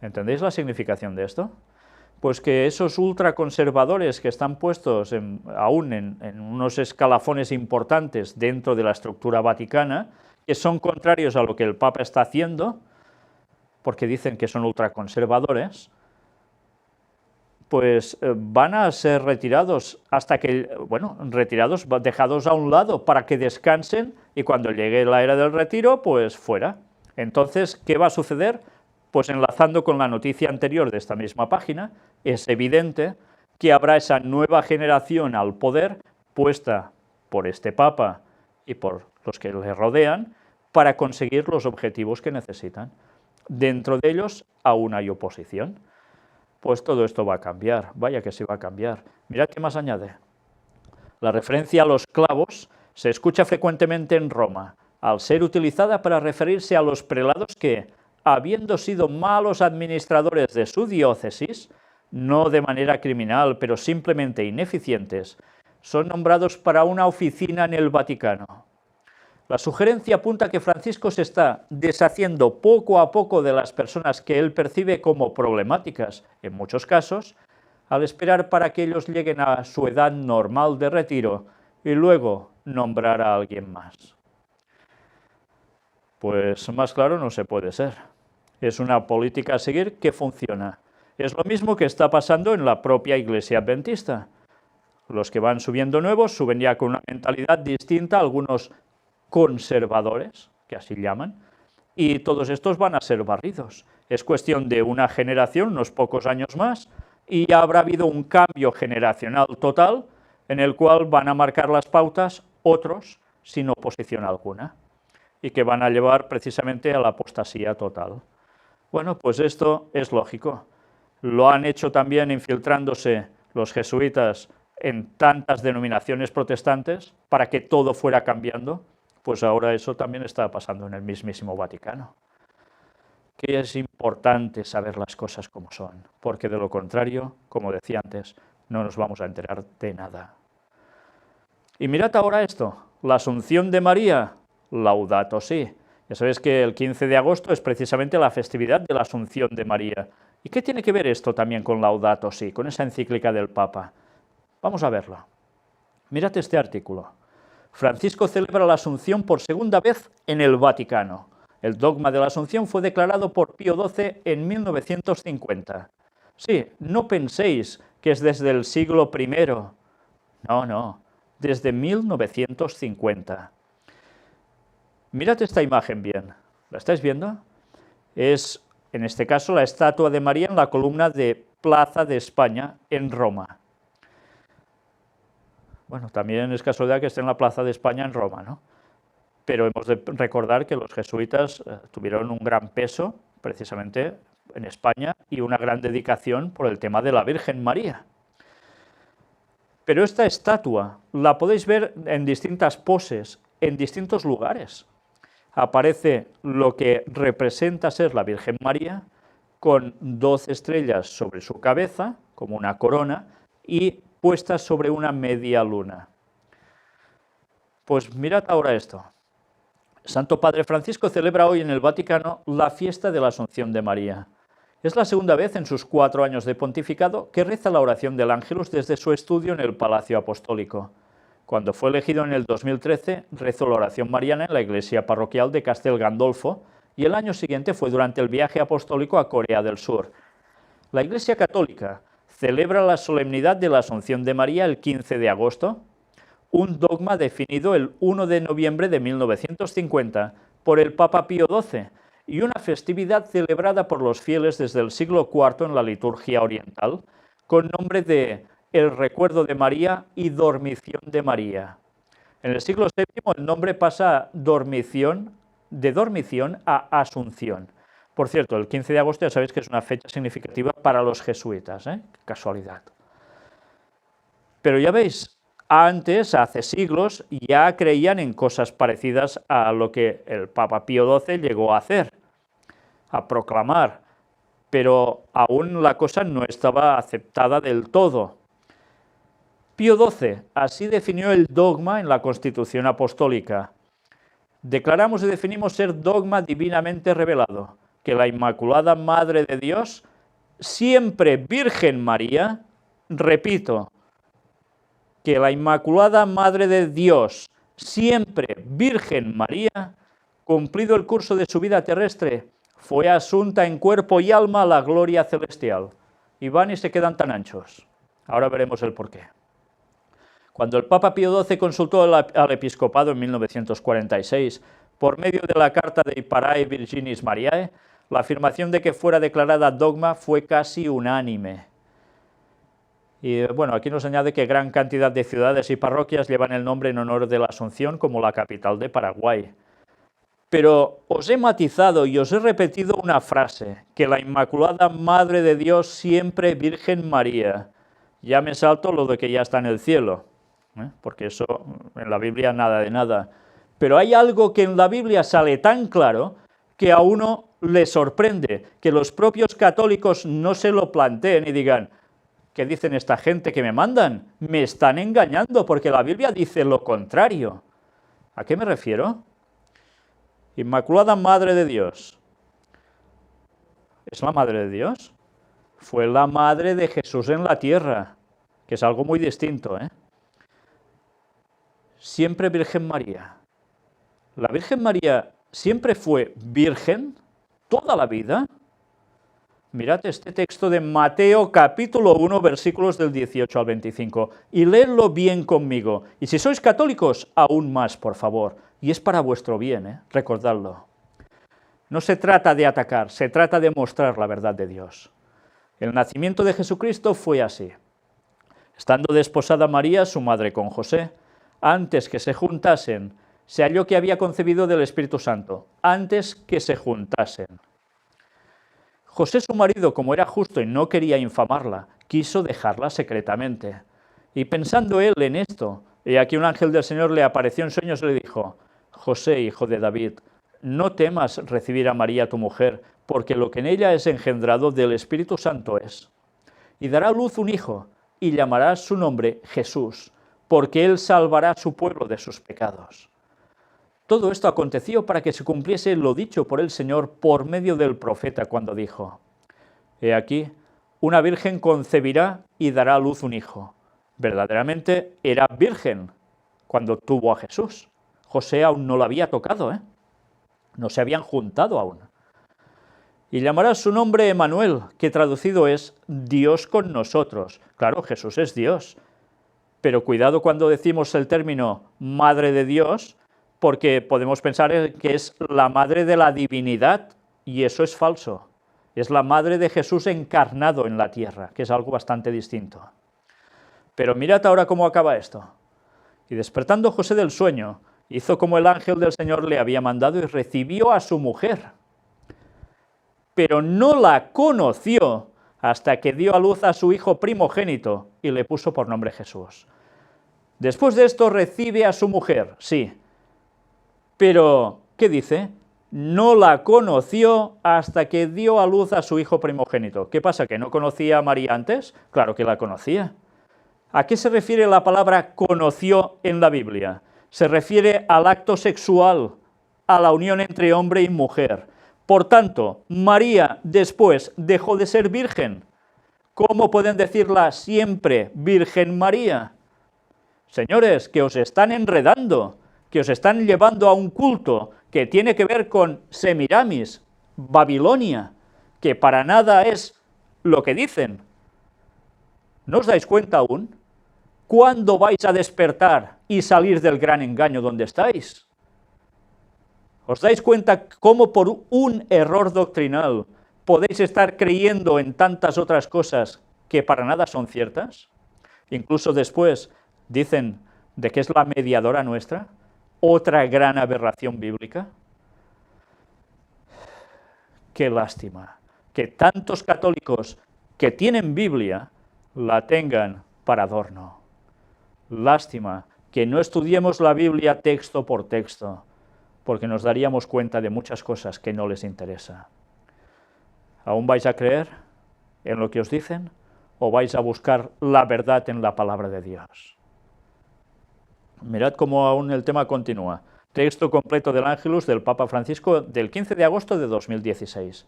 [SPEAKER 1] ¿Entendéis la significación de esto? Pues que esos ultraconservadores que están puestos aún en unos escalafones importantes dentro de la estructura vaticana, que son contrarios a lo que el Papa está haciendo, porque dicen que son ultraconservadores, pues van a ser retirados hasta que, retirados, dejados a un lado para que descansen y cuando llegue la era del retiro, pues fuera. Entonces, ¿qué va a suceder? pues enlazando con la noticia anterior de esta misma página, es evidente que habrá esa nueva generación al poder puesta por este Papa y por los que le rodean para conseguir los objetivos que necesitan. Dentro de ellos aún hay oposición. Pues todo esto va a cambiar, vaya que sí va a cambiar. Mirad qué más añade. La referencia a los clavos se escucha frecuentemente en Roma, al ser utilizada para referirse a los prelados que, habiendo sido malos administradores de su diócesis, no de manera criminal, pero simplemente ineficientes, son nombrados para una oficina en el Vaticano. La sugerencia apunta a que Francisco se está deshaciendo poco a poco de las personas que él percibe como problemáticas, en muchos casos, al esperar para que ellos lleguen a su edad normal de retiro y luego nombrar a alguien más. Pues más claro no se puede ser. Es una política a seguir que funciona. Es lo mismo que está pasando en la propia Iglesia Adventista. Los que van subiendo nuevos suben ya con una mentalidad distinta, algunos conservadores, que así llaman, y todos estos van a ser barridos. Es cuestión de una generación, unos pocos años más, y ya habrá habido un cambio generacional total en el cual van a marcar las pautas otros sin oposición alguna y que van a llevar precisamente a la apostasía total. Bueno, pues esto es lógico. Lo han hecho también infiltrándose los jesuitas en tantas denominaciones protestantes para que todo fuera cambiando. Pues ahora eso también está pasando en el mismísimo Vaticano. Que es importante saber las cosas como son, porque de lo contrario, como decía antes, no nos vamos a enterar de nada. Y mirad ahora esto, la Asunción de María, Laudato Si. Ya sabéis que el 15 de agosto es precisamente la festividad de la Asunción de María. ¿Y qué tiene que ver esto también con Laudato Si, con esa encíclica del Papa? Vamos a verlo. Mirad este artículo. Francisco celebra la Asunción por segunda vez en el Vaticano. El dogma de la Asunción fue declarado por Pío XII en 1950. Sí, no penséis que es desde el siglo I. No, desde 1950. Mirad esta imagen bien. ¿La estáis viendo? Es, en este caso, la estatua de María en la columna de Plaza de España en Roma. Bueno, también es casualidad que esté en la Plaza de España en Roma, ¿no? Pero hemos de recordar que los jesuitas tuvieron un gran peso, precisamente en España, y una gran dedicación por el tema de la Virgen María. Pero esta estatua la podéis ver en distintas poses, en distintos lugares. Aparece lo que representa ser la Virgen María, con 12 estrellas sobre su cabeza, como una corona, y puestas sobre una media luna. Pues mirad ahora esto. Santo Padre Francisco celebra hoy en el Vaticano la fiesta de la Asunción de María. Es la segunda vez en sus 4 años de pontificado que reza la oración del Ángelus desde su estudio en el Palacio Apostólico. Cuando fue elegido en el 2013, rezó la oración mariana en la iglesia parroquial de Castel Gandolfo y el año siguiente fue durante el viaje apostólico a Corea del Sur. La Iglesia Católica celebra la solemnidad de la Asunción de María el 15 de agosto, un dogma definido el 1 de noviembre de 1950 por el Papa Pío XII y una festividad celebrada por los fieles desde el siglo IV en la liturgia oriental, con nombre de el recuerdo de María y dormición de María. En el siglo VII el nombre pasa de dormición a asunción. Por cierto, el 15 de agosto ya sabéis que es una fecha significativa para los jesuitas, ¿eh? Casualidad. Pero ya veis, antes, hace siglos, ya creían en cosas parecidas a lo que el Papa Pío XII llegó a hacer, a proclamar, pero aún la cosa no estaba aceptada del todo. Pío XII así definió el dogma en la Constitución Apostólica. Declaramos y definimos ser dogma divinamente revelado, que la Inmaculada Madre de Dios, siempre Virgen María, repito, que la Inmaculada Madre de Dios, siempre Virgen María, cumplido el curso de su vida terrestre, fue asunta en cuerpo y alma a la gloria celestial. Y van y se quedan tan anchos. Ahora veremos el porqué. Cuando el Papa Pío XII consultó al episcopado en 1946, por medio de la carta de Iparae Virginis Mariae, La afirmación de que fuera declarada dogma fue casi unánime. Y bueno, aquí nos añade que gran cantidad de ciudades y parroquias llevan el nombre en honor de la Asunción como la capital de Paraguay. Pero os he matizado y os he repetido una frase, que la Inmaculada Madre de Dios siempre Virgen María. Ya me salto lo de que ya está en el cielo, porque eso en la Biblia nada de nada. Pero hay algo que en la Biblia sale tan claro que a uno le sorprende, que los propios católicos no se lo planteen y digan, ¿qué dicen esta gente que me mandan? Me están engañando porque la Biblia dice lo contrario. ¿A qué me refiero? Inmaculada Madre de Dios. ¿Es la Madre de Dios? Fue la Madre de Jesús en la tierra, que es algo muy distinto, ¿eh? Siempre Virgen María. ¿La Virgen María siempre fue virgen toda la vida? Mirad este texto de Mateo capítulo 1, versículos del 18 al 25, y leedlo bien conmigo. Y si sois católicos, aún más, por favor. Y es para vuestro bien, recordadlo. No se trata de atacar, se trata de mostrar la verdad de Dios. El nacimiento de Jesucristo fue así. Estando desposada María, su madre, con José, antes que se juntasen, se halló que había concebido del Espíritu Santo, antes que se juntasen. José, su marido, como era justo y no quería infamarla, quiso dejarla secretamente. Y pensando él en esto, he aquí un ángel del Señor le apareció en sueños y le dijo, José, hijo de David, no temas recibir a María tu mujer, porque lo que en ella es engendrado del Espíritu Santo es. Y dará a luz un hijo, y llamarás su nombre Jesús, porque él salvará a su pueblo de sus pecados. Todo esto aconteció para que se cumpliese lo dicho por el Señor por medio del profeta cuando dijo, he aquí, una virgen concebirá y dará a luz un hijo. Verdaderamente era virgen cuando tuvo a Jesús. José aún no lo había tocado, no se habían juntado aún. Y llamará su nombre Emanuel, que traducido es Dios con nosotros. Claro, Jesús es Dios. Pero cuidado cuando decimos el término Madre de Dios, porque podemos pensar que es la madre de la divinidad, y eso es falso. Es la madre de Jesús encarnado en la tierra, que es algo bastante distinto. Pero mirad ahora cómo acaba esto. Y despertando José del sueño, hizo como el ángel del Señor le había mandado y recibió a su mujer. Pero no la conoció hasta que dio a luz a su hijo primogénito y le puso por nombre Jesús. Después de esto recibe a su mujer, sí. Pero, ¿qué dice? No la conoció hasta que dio a luz a su hijo primogénito. ¿Qué pasa, que no conocía a María antes? Claro que la conocía. ¿A qué se refiere la palabra conoció en la Biblia? Se refiere al acto sexual, a la unión entre hombre y mujer. Por tanto, María después dejó de ser virgen. ¿Cómo pueden decirla siempre Virgen María? Señores, que os están enredando, que os están llevando a un culto que tiene que ver con Semiramis, Babilonia, que para nada es lo que dicen. ¿No os dais cuenta aún? ¿Cuándo vais a despertar y salir del gran engaño donde estáis? ¿Os dais cuenta cómo por un error doctrinal podéis estar creyendo en tantas otras cosas que para nada son ciertas? Incluso después dicen de que es la mediadora nuestra, otra gran aberración bíblica. Qué lástima que tantos católicos que tienen Biblia la tengan para adorno. Lástima que no estudiemos la Biblia texto por texto, porque nos daríamos cuenta de muchas cosas que no les interesa. ¿Aún vais a creer en lo que os dicen o vais a buscar la verdad en la palabra de Dios? Mirad cómo aún el tema continúa. Texto completo del Ángelus del Papa Francisco del 15 de agosto de 2016.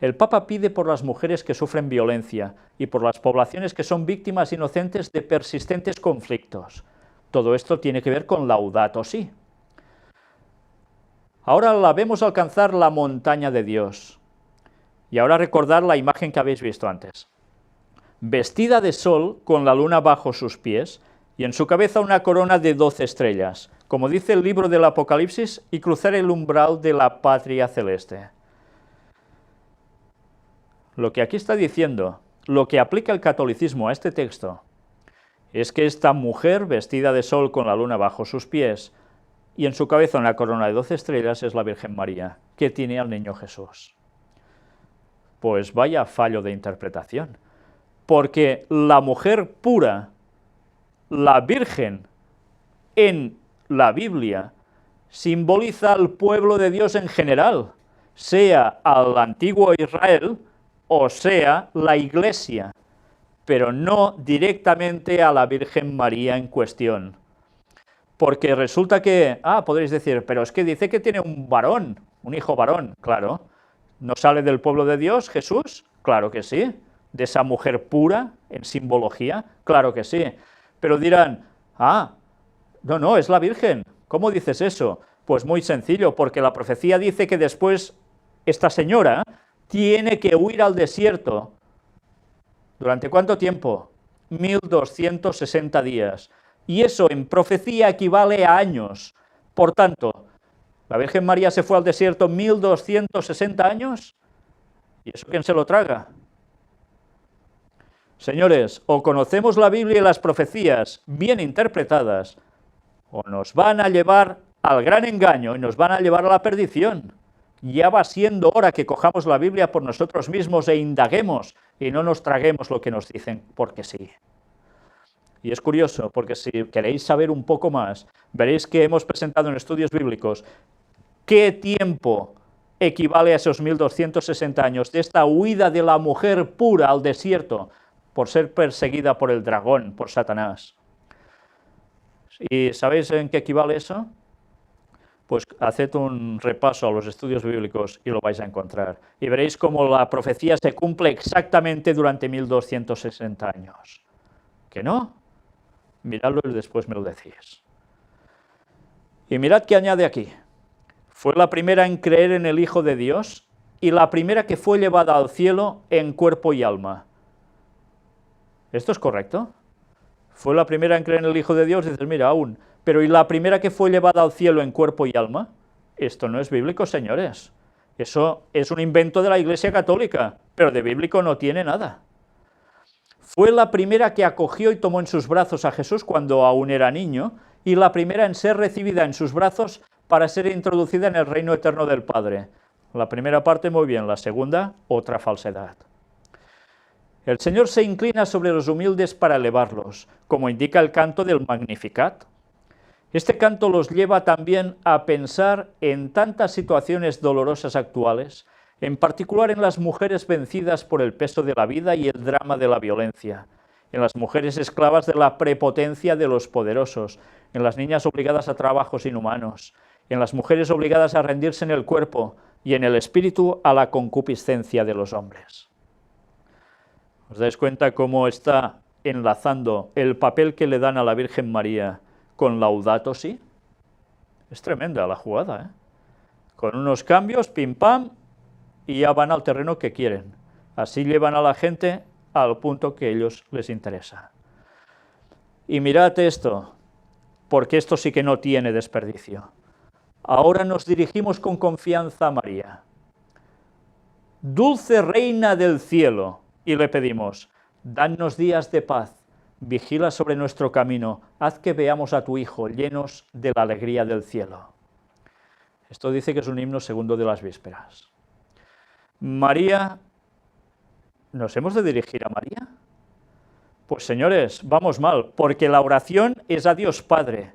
[SPEAKER 1] El Papa pide por las mujeres que sufren violencia y por las poblaciones que son víctimas inocentes de persistentes conflictos. Todo esto tiene que ver con Laudato Si. Ahora la vemos alcanzar la montaña de Dios. Y ahora recordar la imagen que habéis visto antes. Vestida de sol, con la luna bajo sus pies, y en su cabeza una corona de 12 estrellas, como dice el libro del Apocalipsis, y cruzar el umbral de la patria celeste. Lo que aquí está diciendo, lo que aplica el catolicismo a este texto, es que esta mujer vestida de sol con la luna bajo sus pies y en su cabeza una corona de 12 estrellas es la Virgen María, que tiene al niño Jesús. Pues vaya fallo de interpretación, porque la mujer pura, la Virgen, en la Biblia, simboliza al pueblo de Dios en general, sea al antiguo Israel o sea la Iglesia, pero no directamente a la Virgen María en cuestión. Porque resulta que, podréis decir, pero es que dice que tiene un varón, un hijo varón, claro. ¿No sale del pueblo de Dios Jesús? Claro que sí. ¿De esa mujer pura en simbología? Claro que sí. Pero dirán, no, es la Virgen. ¿Cómo dices eso? Pues muy sencillo, porque la profecía dice que después esta señora tiene que huir al desierto. ¿Durante cuánto tiempo? 1260 días. Y eso en profecía equivale a años. Por tanto, ¿la Virgen María se fue al desierto 1260 años? ¿Y eso quién se lo traga? Señores, o conocemos la Biblia y las profecías bien interpretadas, o nos van a llevar al gran engaño y nos van a llevar a la perdición. Ya va siendo hora que cojamos la Biblia por nosotros mismos e indaguemos y no nos traguemos lo que nos dicen porque sí. Y es curioso, porque si queréis saber un poco más, veréis que hemos presentado en estudios bíblicos qué tiempo equivale a esos 1260 años de esta huida de la mujer pura al desierto por ser perseguida por el dragón, por Satanás. ¿Y sabéis en qué equivale eso? Pues haced un repaso a los estudios bíblicos y lo vais a encontrar. Y veréis cómo la profecía se cumple exactamente durante 1260 años. ¿Que no? Miradlo y después me lo decís. Y mirad que añade aquí. Fue la primera en creer en el Hijo de Dios y la primera que fue llevada al cielo en cuerpo y alma. ¿Esto es correcto? Fue la primera en creer en el Hijo de Dios, dices, mira, aún, pero ¿y la primera que fue llevada al cielo en cuerpo y alma? Esto no es bíblico, señores. Eso es un invento de la Iglesia Católica, pero de bíblico no tiene nada. Fue la primera que acogió y tomó en sus brazos a Jesús cuando aún era niño, y la primera en ser recibida en sus brazos para ser introducida en el reino eterno del Padre. La primera parte muy bien, la segunda, otra falsedad. El Señor se inclina sobre los humildes para elevarlos, como indica el canto del Magnificat. Este canto los lleva también a pensar en tantas situaciones dolorosas actuales, en particular en las mujeres vencidas por el peso de la vida y el drama de la violencia, en las mujeres esclavas de la prepotencia de los poderosos, en las niñas obligadas a trabajos inhumanos, en las mujeres obligadas a rendirse en el cuerpo y en el espíritu a la concupiscencia de los hombres. ¿Os dais cuenta cómo está enlazando el papel que le dan a la Virgen María con Laudato Si? Es tremenda la jugada, ¿eh? Con unos cambios, pim pam, y ya van al terreno que quieren. Así llevan a la gente al punto que a ellos les interesa. Y mirad esto, porque esto sí que no tiene desperdicio. Ahora nos dirigimos con confianza a María. Dulce Reina del Cielo, y le pedimos, danos días de paz, vigila sobre nuestro camino, haz que veamos a tu Hijo llenos de la alegría del cielo. Esto dice que es un himno segundo de las vísperas. María, ¿nos hemos de dirigir a María? Pues señores, vamos mal, porque la oración es a Dios Padre,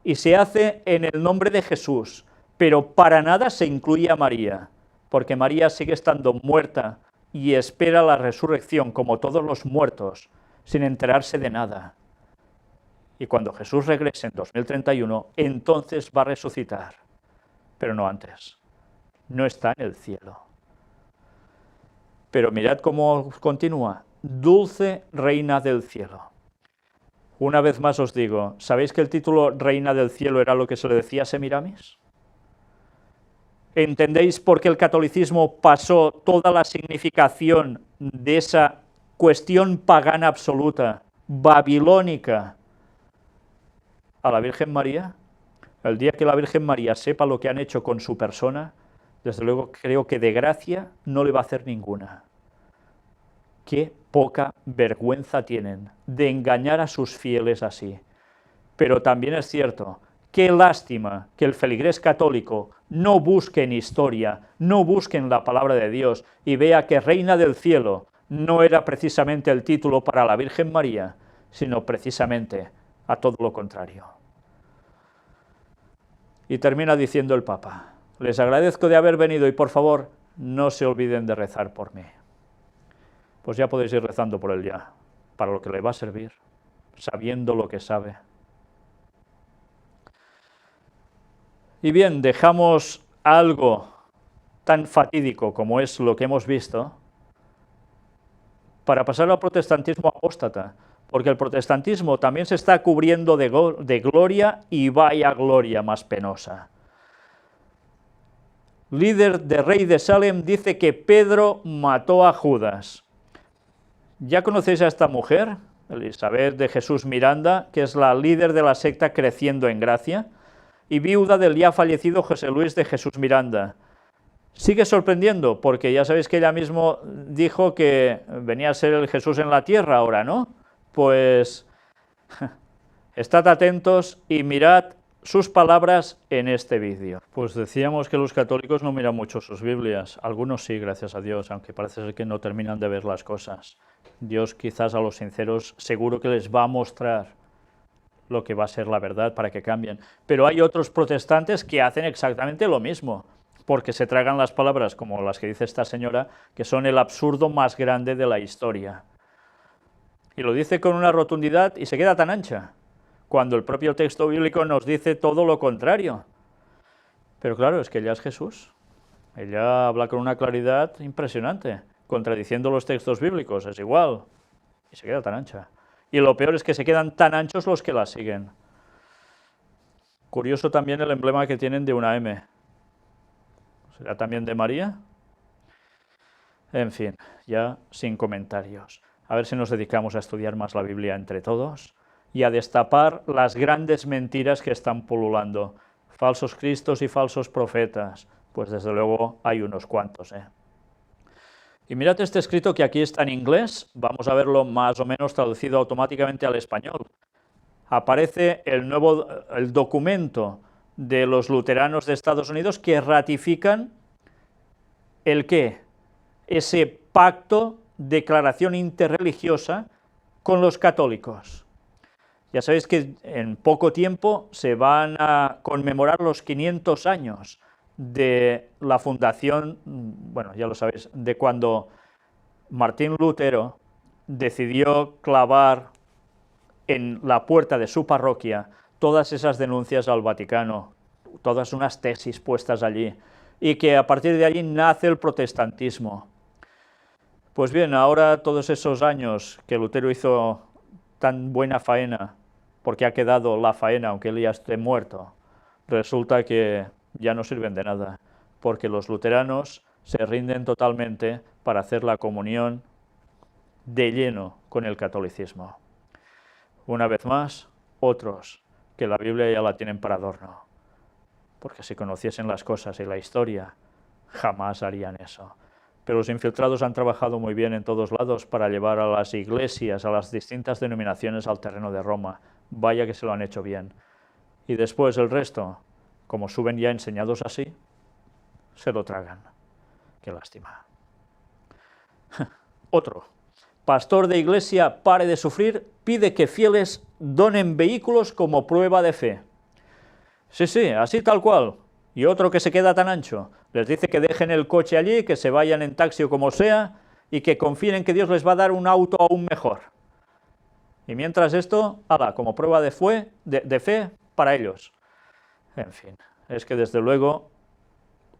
[SPEAKER 1] y se hace en el nombre de Jesús, pero para nada se incluye a María, porque María sigue estando muerta y espera la resurrección como todos los muertos, sin enterarse de nada. Y cuando Jesús regrese en 2031, entonces va a resucitar, pero no antes. No está en el cielo. Pero mirad cómo continúa, dulce Reina del Cielo. Una vez más os digo, ¿sabéis que el título Reina del Cielo era lo que se le decía a Semiramis? ¿Entendéis por qué el catolicismo pasó toda la significación de esa cuestión pagana absoluta, babilónica, a la Virgen María? El día que la Virgen María sepa lo que han hecho con su persona, desde luego creo que de gracia no le va a hacer ninguna. Qué poca vergüenza tienen de engañar a sus fieles así. Pero también es cierto, qué lástima que el feligrés católico no busque en historia, no busque en la palabra de Dios y vea que Reina del Cielo no era precisamente el título para la Virgen María, sino precisamente a todo lo contrario. Y termina diciendo el Papa: les agradezco de haber venido y por favor no se olviden de rezar por mí. Pues ya podéis ir rezando por él ya, para lo que le va a servir, sabiendo lo que sabe. Y bien, dejamos algo tan fatídico como es lo que hemos visto para pasar al protestantismo apóstata, porque el protestantismo también se está cubriendo de gloria, y vaya gloria más penosa. Líder de rey de Salem dice que Pedro mató a Judas. ¿Ya conocéis a esta mujer? Elizabeth de Jesús Miranda, que es la líder de la secta Creciendo en Gracia, y viuda del ya fallecido José Luis de Jesús Miranda. Sigue sorprendiendo, porque ya sabéis que ella mismo dijo que venía a ser el Jesús en la tierra ahora, ¿no? Pues estad atentos y mirad sus palabras en este vídeo. Pues decíamos que los católicos no miran mucho sus Biblias, algunos sí, gracias a Dios, aunque parece ser que no terminan de ver las cosas. Dios quizás a los sinceros seguro que les va a mostrar lo que va a ser la verdad para que cambien. Pero hay otros protestantes que hacen exactamente lo mismo, porque se tragan las palabras como las que dice esta señora, que son el absurdo más grande de la historia. Y lo dice con una rotundidad y se queda tan ancha, cuando el propio texto bíblico nos dice todo lo contrario. Pero claro, es que ella es Jesús. Ella habla con una claridad impresionante, contradiciendo los textos bíblicos, es igual, y se queda tan ancha. Y lo peor es que se quedan tan anchos los que la siguen. Curioso también el emblema que tienen de una M. ¿Será también de María? En fin, ya sin comentarios. A ver si nos dedicamos a estudiar más la Biblia entre todos y a destapar las grandes mentiras que están pululando. Falsos cristos y falsos profetas. Pues desde luego hay unos cuantos, Y mirad este escrito que aquí está en inglés, vamos a verlo más o menos traducido automáticamente al español. Aparece el documento de los luteranos de Estados Unidos que ratifican ¿el qué? Ese pacto, declaración interreligiosa con los católicos. Ya sabéis que en poco tiempo se van a conmemorar los 500 años de la fundación, bueno, ya lo sabéis, de cuando Martín Lutero decidió clavar en la puerta de su parroquia todas esas denuncias al Vaticano, todas unas tesis puestas allí, y que a partir de allí nace el protestantismo. Pues bien, ahora todos esos años que Lutero hizo tan buena faena, porque ha quedado la faena aunque él ya esté muerto, resulta que ya no sirven de nada, porque los luteranos se rinden totalmente para hacer la comunión de lleno con el catolicismo. Una vez más, otros que la Biblia ya la tienen para adorno, porque si conociesen las cosas y la historia, jamás harían eso. Pero los infiltrados han trabajado muy bien en todos lados para llevar a las iglesias, a las distintas denominaciones al terreno de Roma. Vaya que se lo han hecho bien. Y después el resto, como suben ya enseñados así, se lo tragan. Qué lástima. Otro. Pastor de iglesia, pare de sufrir, pide que fieles donen vehículos como prueba de fe. Sí, así tal cual. Y otro que se queda tan ancho, les dice que dejen el coche allí, que se vayan en taxi o como sea, y que confíen en que Dios les va a dar un auto aún mejor. Y mientras esto, ala, como prueba de fe para ellos. En fin, es que desde luego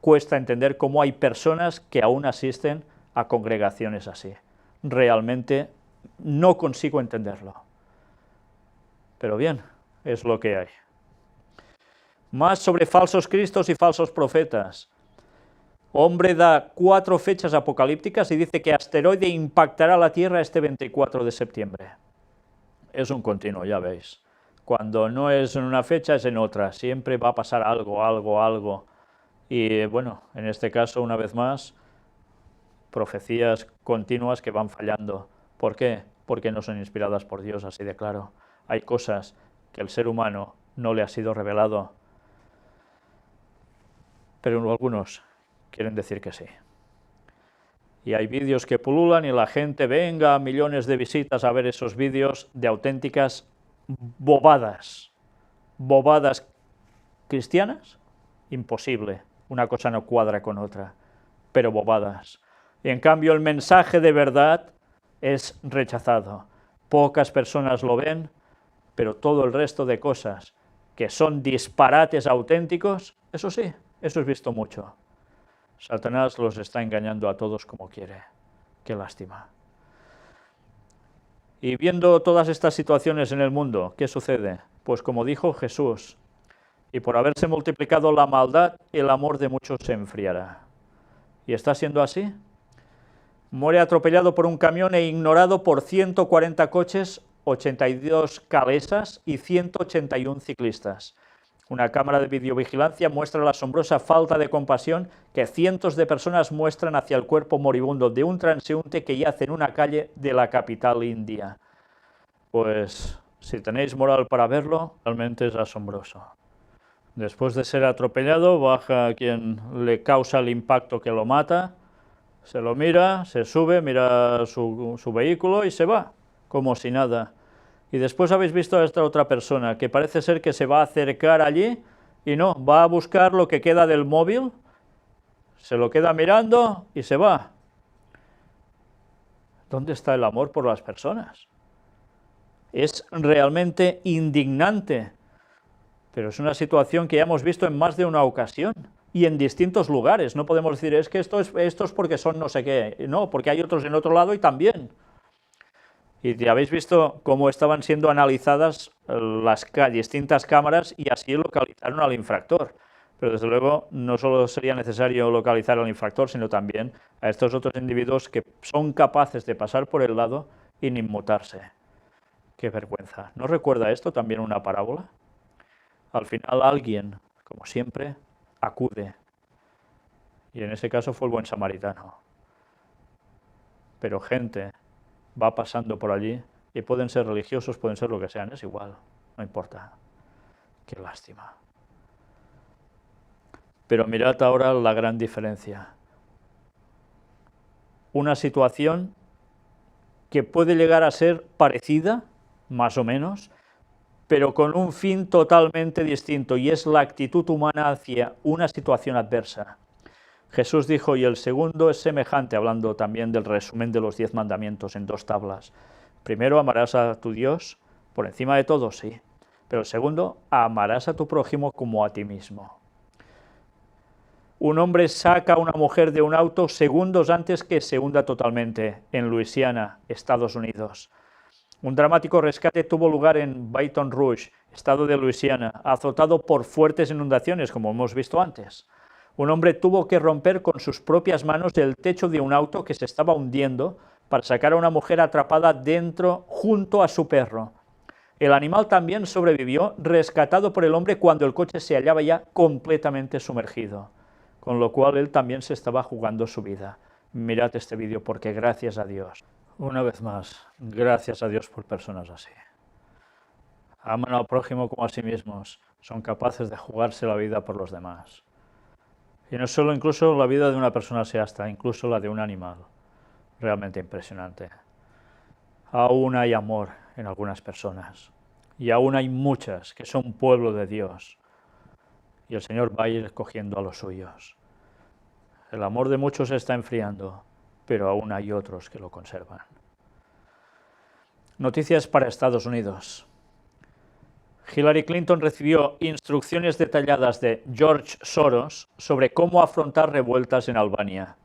[SPEAKER 1] cuesta entender cómo hay personas que aún asisten a congregaciones así. Realmente no consigo entenderlo. Pero bien, es lo que hay. Más sobre falsos cristos y falsos profetas. Hombre da 4 fechas apocalípticas y dice que asteroide impactará la Tierra este 24 de septiembre. Es un continuo, ya veis. Cuando no es en una fecha es en otra. Siempre va a pasar algo. Y bueno, en este caso, una vez más, profecías continuas que van fallando. ¿Por qué? Porque no son inspiradas por Dios, así de claro. Hay cosas que el ser humano no le ha sido revelado, pero algunos quieren decir que sí. Y hay vídeos que pululan y la gente venga, millones de visitas a ver esos vídeos de auténticas bobadas. ¿Bobadas cristianas? Imposible. Una cosa no cuadra con otra, pero bobadas. Y en cambio el mensaje de verdad es rechazado. Pocas personas lo ven, pero todo el resto de cosas que son disparates auténticos, eso sí, eso es visto mucho. Satanás los está engañando a todos como quiere. Qué lástima. Y viendo todas estas situaciones en el mundo, ¿qué sucede? Pues como dijo Jesús, y por haberse multiplicado la maldad, el amor de muchos se enfriará. ¿Y está siendo así? Muere atropellado por un camión e ignorado por 140 coches, 82 cabezas y 181 ciclistas. Una cámara de videovigilancia muestra la asombrosa falta de compasión que cientos de personas muestran hacia el cuerpo moribundo de un transeúnte que yace en una calle de la capital india. Pues, si tenéis moral para verlo, realmente es asombroso. Después de ser atropellado, baja quien le causa el impacto que lo mata, se lo mira, se sube, mira su vehículo y se va, como si nada. Y después habéis visto a esta otra persona, que parece ser que se va a acercar allí, y no, va a buscar lo que queda del móvil, se lo queda mirando y se va. ¿Dónde está el amor por las personas? Es realmente indignante, pero es una situación que ya hemos visto en más de una ocasión y en distintos lugares. No podemos decir, es que esto es porque son no sé qué, no, porque hay otros en otro lado y también. Y ya habéis visto cómo estaban siendo analizadas las distintas cámaras y así localizaron al infractor. Pero desde luego no solo sería necesario localizar al infractor, sino también a estos otros individuos que son capaces de pasar por el lado y ni inmutarse. ¡Qué vergüenza! ¿No recuerda esto también una parábola? Al final alguien, como siempre, acude. Y en ese caso fue el buen samaritano. Pero gente va pasando por allí y pueden ser religiosos, pueden ser lo que sean, es igual, no importa. Qué lástima. Pero mirad ahora la gran diferencia. Una situación que puede llegar a ser parecida, más o menos, pero con un fin totalmente distinto, y es la actitud humana hacia una situación adversa. Jesús dijo, y el segundo es semejante, hablando también del resumen de los 10 mandamientos en 2 tablas. Primero, amarás a tu Dios por encima de todo, sí. Pero el segundo, amarás a tu prójimo como a ti mismo. Un hombre saca a una mujer de un auto segundos antes que se hunda totalmente, en Luisiana, Estados Unidos. Un dramático rescate tuvo lugar en Baton Rouge, estado de Luisiana, azotado por fuertes inundaciones, como hemos visto antes. Un hombre tuvo que romper con sus propias manos el techo de un auto que se estaba hundiendo para sacar a una mujer atrapada dentro junto a su perro. El animal también sobrevivió, rescatado por el hombre cuando el coche se hallaba ya completamente sumergido, con lo cual él también se estaba jugando su vida. Mirad este vídeo porque gracias a Dios, una vez más, gracias a Dios por personas así. Aman al prójimo como a sí mismos, son capaces de jugarse la vida por los demás. Y no solo incluso la vida de una persona así, hasta incluso la de un animal. Realmente impresionante. Aún hay amor en algunas personas. Y aún hay muchas que son pueblo de Dios. Y el Señor va a ir escogiendo a los suyos. El amor de muchos se está enfriando, pero aún hay otros que lo conservan. Noticias para Estados Unidos. Hillary Clinton recibió instrucciones detalladas de George Soros sobre cómo afrontar revueltas en Albania.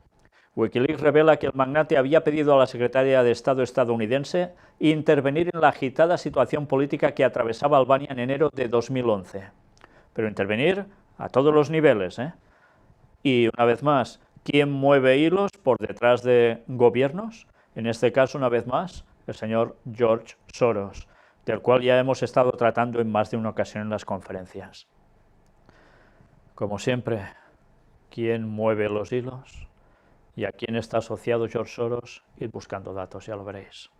[SPEAKER 1] Wikileaks revela que el magnate había pedido a la secretaria de Estado estadounidense intervenir en la agitada situación política que atravesaba Albania en enero de 2011. Pero intervenir a todos los niveles, ¿eh? Y una vez más, ¿quién mueve hilos por detrás de gobiernos? En este caso, una vez más, el señor George Soros, del cual ya hemos estado tratando en más de una ocasión en las conferencias. Como siempre, ¿quién mueve los hilos? ¿Y a quién está asociado George Soros? Id buscando datos, ya lo veréis.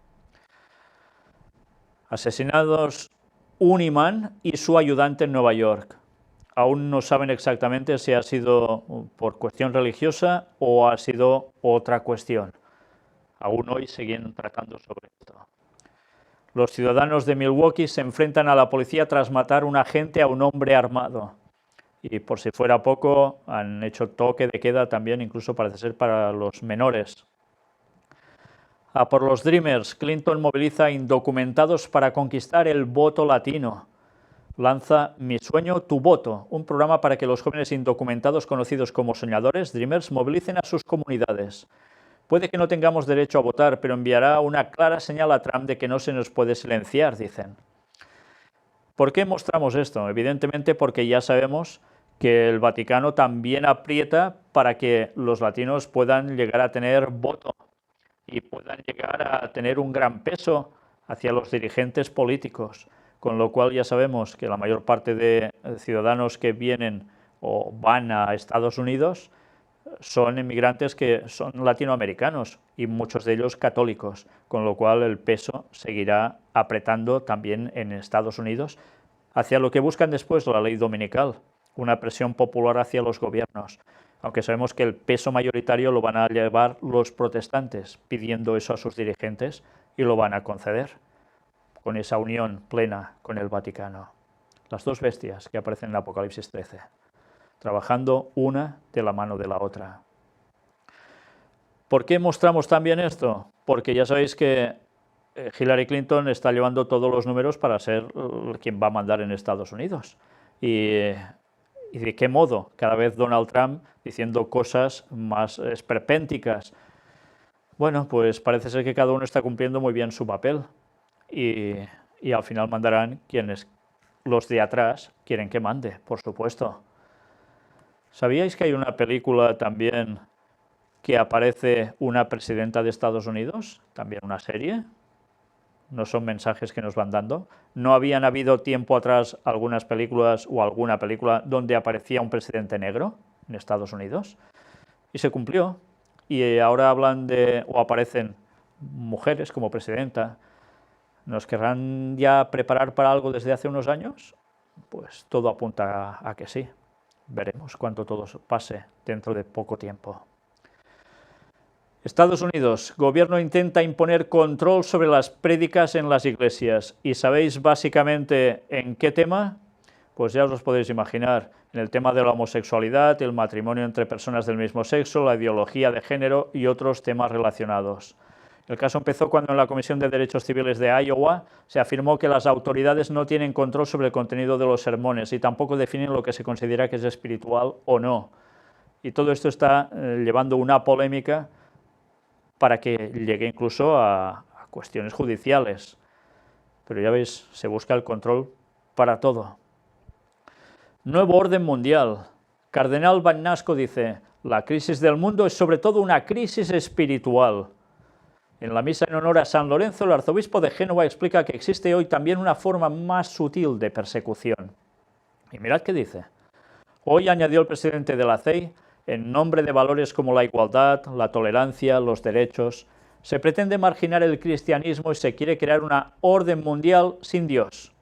[SPEAKER 1] Asesinados un imán y su ayudante en Nueva York. Aún no saben exactamente si ha sido por cuestión religiosa o ha sido otra cuestión. Aún hoy siguen tratando sobre esto. Los ciudadanos de Milwaukee se enfrentan a la policía tras matar un agente a un hombre armado. Y por si fuera poco, han hecho toque de queda también, incluso parece ser para los menores. A por los Dreamers, Clinton moviliza indocumentados para conquistar el voto latino. Lanza Mi sueño, tu voto, un programa para que los jóvenes indocumentados conocidos como soñadores, Dreamers, movilicen a sus comunidades. Puede que no tengamos derecho a votar, pero enviará una clara señal a Trump de que no se nos puede silenciar, dicen. ¿Por qué mostramos esto? Evidentemente porque ya sabemos que el Vaticano también aprieta para que los latinos puedan llegar a tener voto y puedan llegar a tener un gran peso hacia los dirigentes políticos, con lo cual ya sabemos que la mayor parte de ciudadanos que vienen o van a Estados Unidos son inmigrantes que son latinoamericanos y muchos de ellos católicos, con lo cual el peso seguirá apretando también en Estados Unidos hacia lo que buscan después la ley dominical, una presión popular hacia los gobiernos, aunque sabemos que el peso mayoritario lo van a llevar los protestantes, pidiendo eso a sus dirigentes y lo van a conceder, con esa unión plena con el Vaticano. Las dos bestias que aparecen en Apocalipsis 13, trabajando una de la mano de la otra. ¿Por qué mostramos también esto? Porque ya sabéis que Hillary Clinton está llevando todos los números para ser quien va a mandar en Estados Unidos. ¿Y de qué modo? Cada vez Donald Trump diciendo cosas más esperpénticas. Bueno, pues parece ser que cada uno está cumpliendo muy bien su papel y al final mandarán quienes los de atrás quieren que mande, por supuesto. ¿Sabíais que hay una película también que aparece una presidenta de Estados Unidos? También una serie. No son mensajes que nos van dando. ¿No habían habido tiempo atrás algunas películas o alguna película donde aparecía un presidente negro en Estados Unidos? Y se cumplió. Y ahora hablan de, o aparecen mujeres como presidenta. ¿Nos querrán ya preparar para algo desde hace unos años? Pues todo apunta a que sí. Veremos cuánto todo pase dentro de poco tiempo. Estados Unidos, gobierno intenta imponer control sobre las prédicas en las iglesias. ¿Y sabéis básicamente en qué tema? Pues ya os los podéis imaginar, en el tema de la homosexualidad, el matrimonio entre personas del mismo sexo, la ideología de género y otros temas relacionados. El caso empezó cuando en la Comisión de Derechos Civiles de Iowa se afirmó que las autoridades no tienen control sobre el contenido de los sermones y tampoco definen lo que se considera que es espiritual o no. Y todo esto está llevando una polémica para que llegue incluso a cuestiones judiciales. Pero ya veis, se busca el control para todo. Nuevo orden mundial. Cardenal Van Nasco dice, la crisis del mundo es sobre todo una crisis espiritual. En la misa en honor a San Lorenzo, el arzobispo de Génova explica que existe hoy también una forma más sutil de persecución. Y mirad qué dice. Hoy, añadió el presidente de la CEI, en nombre de valores como la igualdad, la tolerancia, los derechos, se pretende marginar el cristianismo y se quiere crear una orden mundial sin Dios.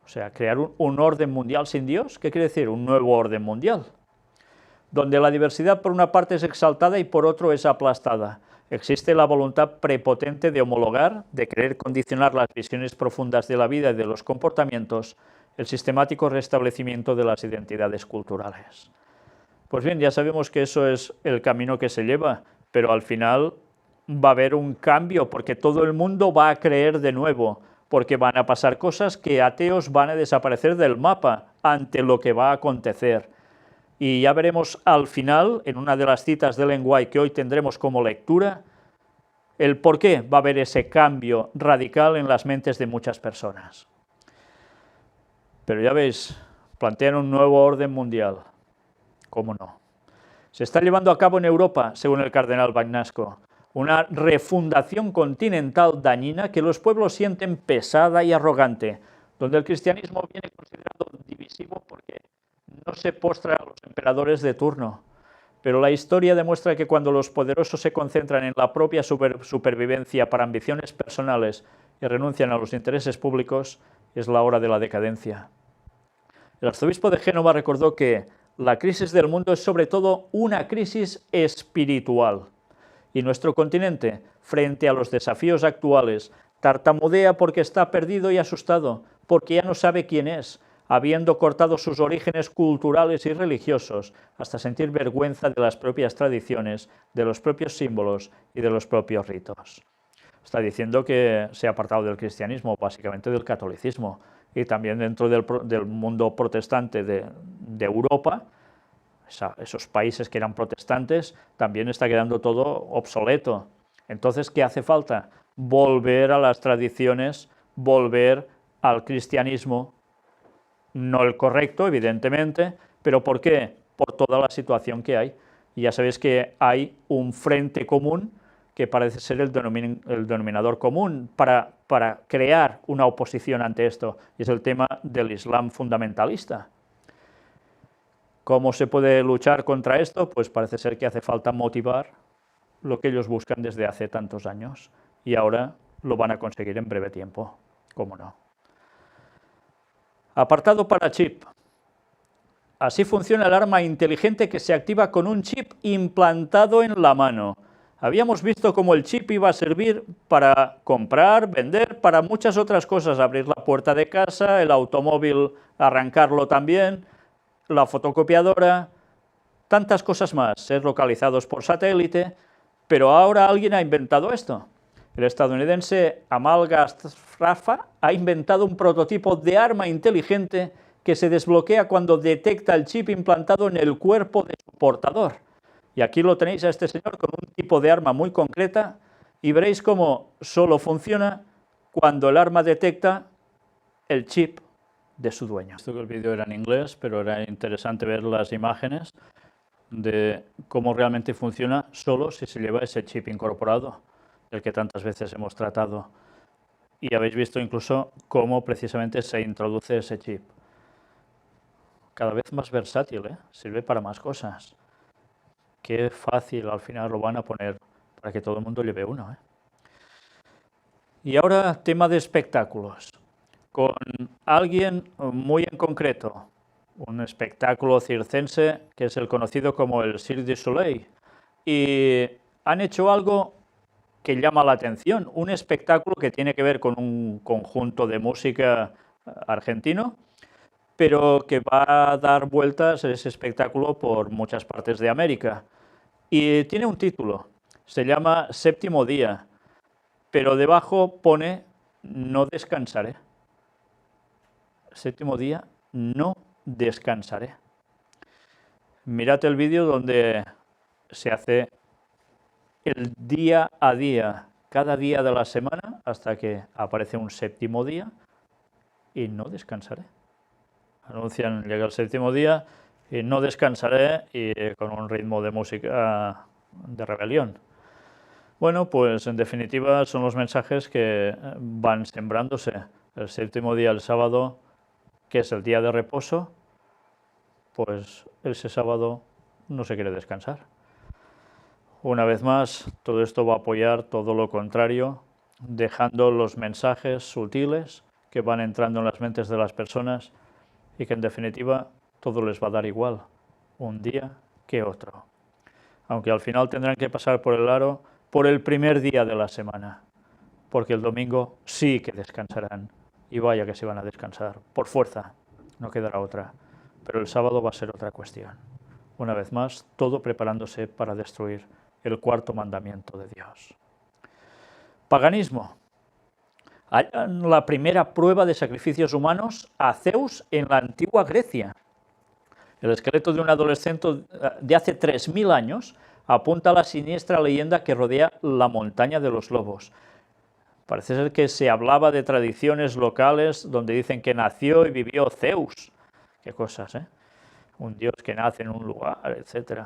[SPEAKER 1] O sea, crear un orden mundial sin Dios, ¿qué quiere decir? Un nuevo orden mundial, donde la diversidad por una parte es exaltada y por otro es aplastada. Existe la voluntad prepotente de homologar, de querer condicionar las visiones profundas de la vida y de los comportamientos, el sistemático restablecimiento de las identidades culturales. Pues bien, ya sabemos que eso es el camino que se lleva, pero al final va a haber un cambio porque todo el mundo va a creer de nuevo, porque van a pasar cosas que ateos van a desaparecer del mapa ante lo que va a acontecer. Y ya veremos al final, en una de las citas de Ellen White que hoy tendremos como lectura, el por qué va a haber ese cambio radical en las mentes de muchas personas. Pero ya veis, plantean un nuevo orden mundial. ¿Cómo no? Se está llevando a cabo en Europa, según el cardenal Van Nasco, una refundación continental dañina que los pueblos sienten pesada y arrogante, donde el cristianismo viene considerado divisivo porque no se postra a los emperadores de turno, pero la historia demuestra que cuando los poderosos se concentran en la propia supervivencia para ambiciones personales y renuncian a los intereses públicos, es la hora de la decadencia. El arzobispo de Génova recordó que la crisis del mundo es sobre todo una crisis espiritual, y nuestro continente, frente a los desafíos actuales, tartamudea porque está perdido y asustado, porque ya no sabe quién es, habiendo cortado sus orígenes culturales y religiosos, hasta sentir vergüenza de las propias tradiciones, de los propios símbolos y de los propios ritos. Está diciendo que se ha apartado del cristianismo, básicamente del catolicismo, y también dentro del mundo protestante de Europa, esos países que eran protestantes, también está quedando todo obsoleto. Entonces, ¿qué hace falta? Volver a las tradiciones, volver al cristianismo, no el correcto, evidentemente, pero ¿por qué? Por toda la situación que hay. Y ya sabéis que hay un frente común que parece ser el denominador común para crear una oposición ante esto, y es el tema del Islam fundamentalista. ¿Cómo se puede luchar contra esto? Pues parece ser que hace falta motivar lo que ellos buscan desde hace tantos años, y ahora lo van a conseguir en breve tiempo, ¿cómo no? Apartado para chip. Así funciona el arma inteligente que se activa con un chip implantado en la mano. Habíamos visto cómo el chip iba a servir para comprar, vender, para muchas otras cosas, abrir la puerta de casa, el automóvil, arrancarlo también, la fotocopiadora, tantas cosas más, ser localizados por satélite, pero ahora alguien ha inventado esto. El estadounidense Amal Ghaffar ha inventado un prototipo de arma inteligente que se desbloquea cuando detecta el chip implantado en el cuerpo de su portador. Y aquí lo tenéis a este señor con un tipo de arma muy concreta, y veréis cómo solo funciona cuando el arma detecta el chip de su dueño. Esto que el vídeo era en inglés, pero era interesante ver las imágenes de cómo realmente funciona solo si se lleva ese chip incorporado, del que tantas veces hemos tratado. Y habéis visto incluso cómo precisamente se introduce ese chip. Cada vez más versátil, ¿eh? Sirve para más cosas. Qué fácil al final lo van a poner para que todo el mundo lleve uno, ¿eh? Y ahora, tema de espectáculos, con alguien muy en concreto, un espectáculo circense que es el conocido como el Cirque du Soleil, y han hecho algo que llama la atención, un espectáculo que tiene que ver con un conjunto de música argentino, pero que va a dar vueltas ese espectáculo por muchas partes de América. Y tiene un título, se llama Séptimo Día, pero debajo pone no descansaré. Séptimo día, no descansaré. Mirad el vídeo donde se hace el día a día, cada día de la semana, hasta que aparece un séptimo día, y no descansaré. Anuncian, llega el séptimo día, y no descansaré, y con un ritmo de música de rebelión. Bueno, pues en definitiva son los mensajes que van sembrándose. El séptimo día, el sábado, que es el día de reposo, pues ese sábado no se quiere descansar. Una vez más, todo esto va a apoyar todo lo contrario, dejando los mensajes sutiles que van entrando en las mentes de las personas y que en definitiva todo les va a dar igual, un día que otro. Aunque al final tendrán que pasar por el aro por el primer día de la semana, porque el domingo sí que descansarán, y vaya que se van a descansar, por fuerza, no quedará otra, pero el sábado va a ser otra cuestión. Una vez más, todo preparándose para destruir el cuarto mandamiento de Dios. Paganismo. Hallan la primera prueba de sacrificios humanos a Zeus en la antigua Grecia. El esqueleto de un adolescente de hace 3000 años apunta a la siniestra leyenda que rodea la montaña de los lobos. Parece ser que se hablaba de tradiciones locales donde dicen que nació y vivió Zeus. Qué cosas, ¿eh? Un dios que nace en un lugar, etc.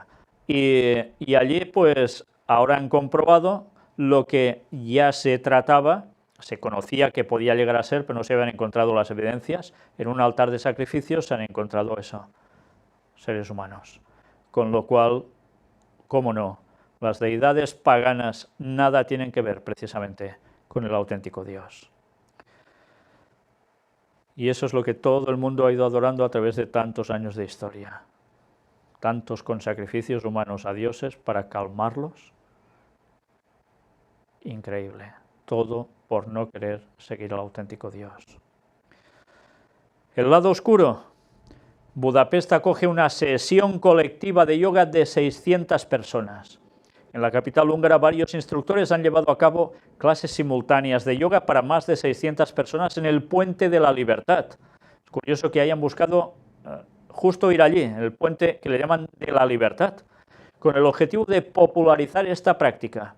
[SPEAKER 1] Y allí, pues, ahora han comprobado lo que ya se trataba, se conocía que podía llegar a ser, pero no se habían encontrado las evidencias. En un altar de sacrificios se han encontrado eso, seres humanos. Con lo cual, cómo no, las deidades paganas nada tienen que ver precisamente con el auténtico Dios. Y eso es lo que todo el mundo ha ido adorando a través de tantos años de historia. Tantos con sacrificios humanos a dioses para calmarlos. Increíble. Todo por no querer seguir al auténtico Dios. El lado oscuro. Budapest acoge una sesión colectiva de yoga de 600 personas. En la capital húngara, varios instructores han llevado a cabo clases simultáneas de yoga para más de 600 personas en el Puente de la Libertad. Es curioso que hayan buscado justo ir allí, en el puente que le llaman de la Libertad, con el objetivo de popularizar esta práctica.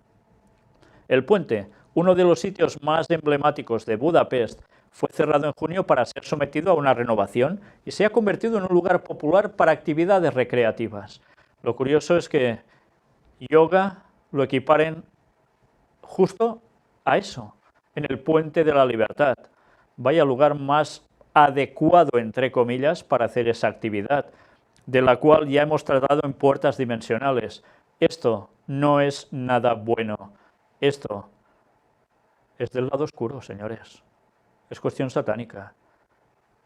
[SPEAKER 1] El puente, uno de los sitios más emblemáticos de Budapest, fue cerrado en junio para ser sometido a una renovación y se ha convertido en un lugar popular para actividades recreativas. Lo curioso es que yoga lo equiparen justo a eso, en el Puente de la Libertad. Vaya lugar más adecuado, entre comillas, para hacer esa actividad, de la cual ya hemos tratado en Puertas Dimensionales. Esto no es nada bueno. Esto es del lado oscuro, señores. Es cuestión satánica.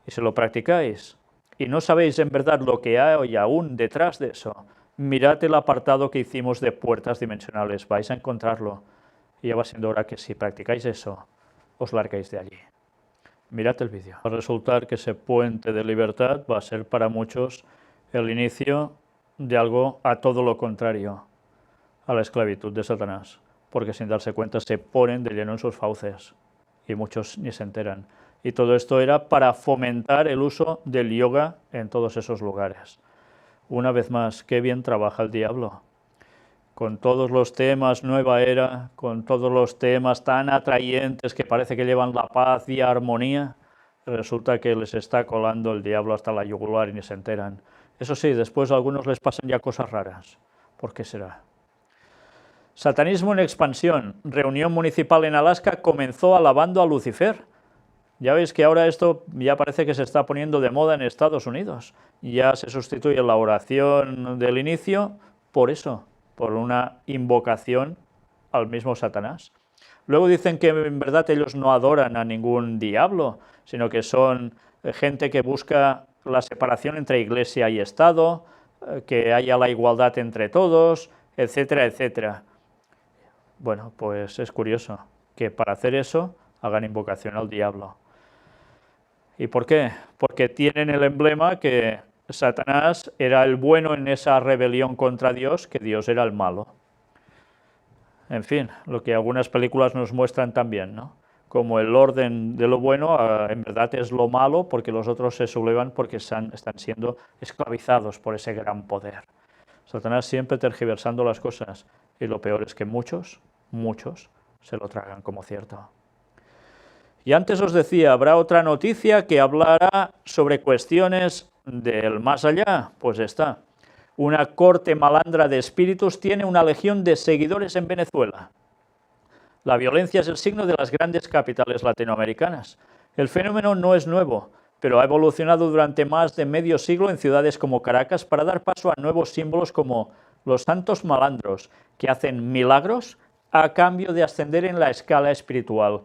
[SPEAKER 1] Y si lo practicáis y no sabéis en verdad lo que hay aún detrás de eso, mirad el apartado que hicimos de Puertas Dimensionales, vais a encontrarlo. Y ya va siendo hora que si practicáis eso, os larguéis de allí. Mirad el vídeo. Va a resultar que ese puente de libertad va a ser para muchos el inicio de algo a todo lo contrario, a la esclavitud de Satanás, porque sin darse cuenta se ponen de lleno en sus fauces y muchos ni se enteran. Y todo esto era para fomentar el uso del yoga en todos esos lugares. Una vez más, qué bien trabaja el diablo. Con todos los temas nueva era, con todos los temas tan atrayentes que parece que llevan la paz y armonía, resulta que les está colando el diablo hasta la yugular y ni se enteran. Eso sí, después a algunos les pasan ya cosas raras. ¿Por qué será? Satanismo en expansión. Reunión municipal en Alaska comenzó alabando a Lucifer. Ya veis que ahora esto ya parece que se está poniendo de moda en Estados Unidos. Ya se sustituye la oración del inicio por eso, por una invocación al mismo Satanás. Luego dicen que en verdad ellos no adoran a ningún diablo, sino que son gente que busca la separación entre iglesia y Estado, que haya la igualdad entre todos, etcétera, etcétera. Bueno, pues es curioso que para hacer eso hagan invocación al diablo. ¿Y por qué? Porque tienen el emblema que Satanás era el bueno en esa rebelión contra Dios, que Dios era el malo. En fin, lo que algunas películas nos muestran también, ¿no? Como el orden de lo bueno en verdad es lo malo, porque los otros se sublevan porque están siendo esclavizados por ese gran poder. Satanás siempre tergiversando las cosas, y lo peor es que muchos se lo tragan como cierto. Y antes os decía, habrá otra noticia que hablará sobre cuestiones del más allá. Pues está. Una corte malandra de espíritus tiene una legión de seguidores en Venezuela. La violencia es el signo de las grandes capitales latinoamericanas. El fenómeno no es nuevo, pero ha evolucionado durante más de medio siglo en ciudades como Caracas para dar paso a nuevos símbolos como los santos malandros, que hacen milagros a cambio de ascender en la escala espiritual.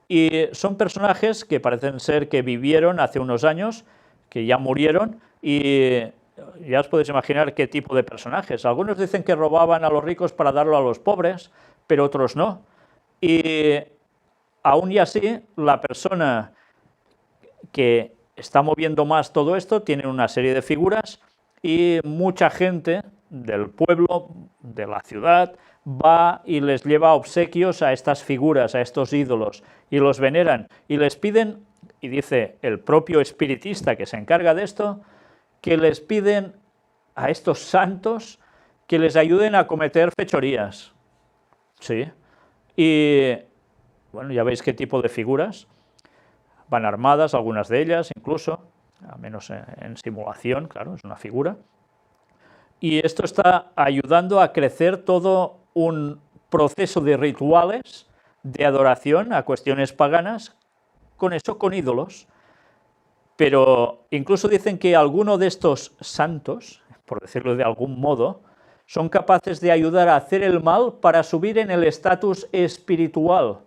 [SPEAKER 1] Y son personajes que parecen ser que vivieron hace unos años, que ya murieron, y ya os podéis imaginar qué tipo de personajes. Algunos dicen que robaban a los ricos para darlo a los pobres, pero otros no. Y aún y así, la persona que está moviendo más todo esto tiene una serie de figuras y mucha gente del pueblo, de la ciudad, va y les lleva obsequios a estas figuras, a estos ídolos, y los veneran, y les piden, y dice el propio espiritista que se encarga de esto, que les piden a estos santos que les ayuden a cometer fechorías. Sí. Y, bueno, ya veis qué tipo de figuras. Van armadas, algunas de ellas incluso, al menos en simulación, claro, es una figura. Y esto está ayudando a crecer todo un proceso de rituales, de adoración a cuestiones paganas, con eso, con ídolos. Pero incluso dicen que alguno de estos santos, por decirlo de algún modo, Son capaces de ayudar a hacer el mal para subir en el estatus espiritual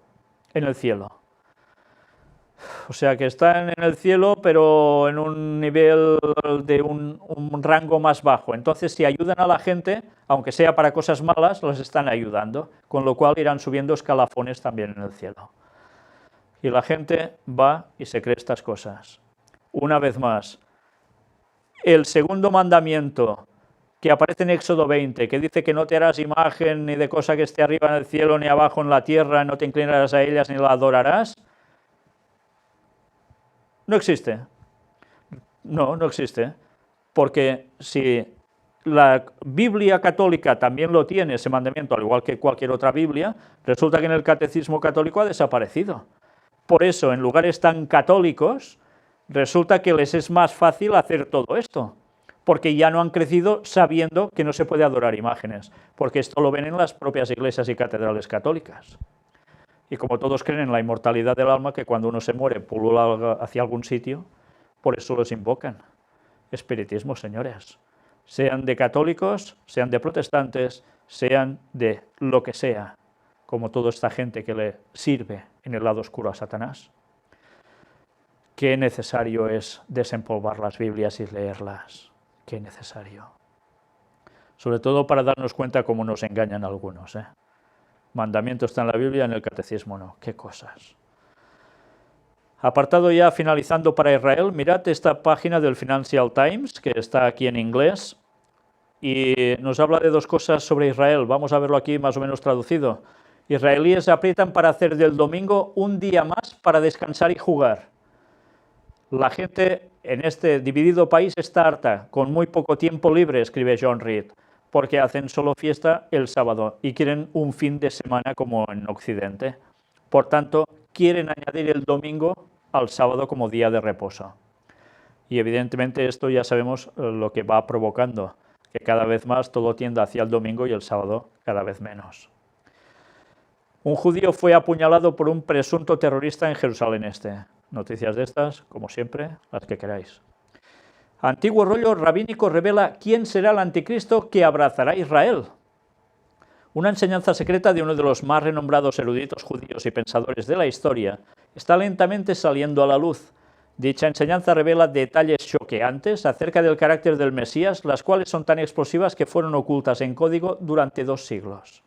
[SPEAKER 1] en el cielo. O sea que están en el cielo, pero en un nivel de un rango más bajo. Entonces, si ayudan a la gente, aunque sea para cosas malas, los están ayudando, con lo cual irán subiendo escalafones también en el cielo. Y la gente va y se cree estas cosas. Una vez más, el segundo mandamiento que aparece en Éxodo 20, que dice que no te harás imagen ni de cosa que esté arriba en el cielo ni abajo en la tierra, no te inclinarás a ellas ni la adorarás, no existe. No, no existe. Porque si la Biblia católica también lo tiene, ese mandamiento, al igual que cualquier otra Biblia, resulta que en el catecismo católico ha desaparecido. Por eso, en lugares tan católicos, resulta que les es más fácil hacer todo esto, porque ya no han crecido sabiendo que no se puede adorar imágenes, porque esto lo ven en las propias iglesias y catedrales católicas. Y como todos creen en la inmortalidad del alma, que cuando uno se muere pulula hacia algún sitio, por eso los invocan. Espiritismo, señores. Sean de católicos, sean de protestantes, sean de lo que sea, como toda esta gente que le sirve en el lado oscuro a Satanás. Qué necesario es desempolvar las Biblias y leerlas. Qué necesario. Sobre todo para darnos cuenta cómo nos engañan algunos, Mandamiento está en la Biblia, en el catecismo no. Qué cosas. Apartado ya finalizando para Israel, mirad esta página del Financial Times, que está aquí en inglés, y nos habla de dos cosas sobre Israel. Vamos a verlo aquí más o menos traducido. Israelíes se aprietan para hacer del domingo un día más para descansar y jugar. La gente en este dividido país está harta, con muy poco tiempo libre, escribe John Reed, porque hacen solo fiesta el sábado y quieren un fin de semana como en Occidente. Por tanto, quieren añadir el domingo al sábado como día de reposo. Y evidentemente esto ya sabemos lo que va provocando, que cada vez más todo tiende hacia el domingo y el sábado cada vez menos. Un judío fue apuñalado por un presunto terrorista en Jerusalén Este. Noticias de estas, como siempre, las que queráis. Antiguo rollo rabínico revela quién será el anticristo que abrazará a Israel. Una enseñanza secreta de uno de los más renombrados eruditos judíos y pensadores de la historia está lentamente saliendo a la luz. Dicha enseñanza revela detalles choqueantes acerca del carácter del Mesías, las cuales son tan explosivas que fueron ocultas en código durante 2 siglos.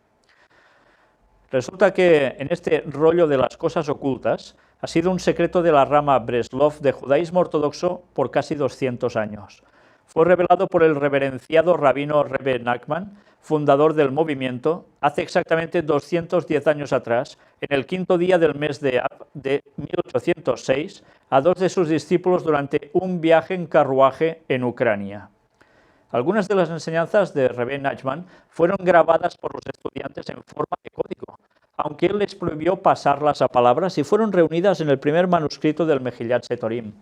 [SPEAKER 1] Resulta que en este rollo de las cosas ocultas ha sido un secreto de la rama Breslov de judaísmo ortodoxo por casi 200 años. Fue revelado por el reverenciado rabino Rebbe Nachman, fundador del movimiento, hace exactamente 210 años atrás, en el 5º día del mes de Ab de 1806, a 2 de sus discípulos durante un viaje en carruaje en Ucrania. Algunas de las enseñanzas de Rebbe Nachman fueron grabadas por los estudiantes en forma de código, aunque él les prohibió pasarlas a palabras y fueron reunidas en el primer manuscrito del Mejillat Setorim.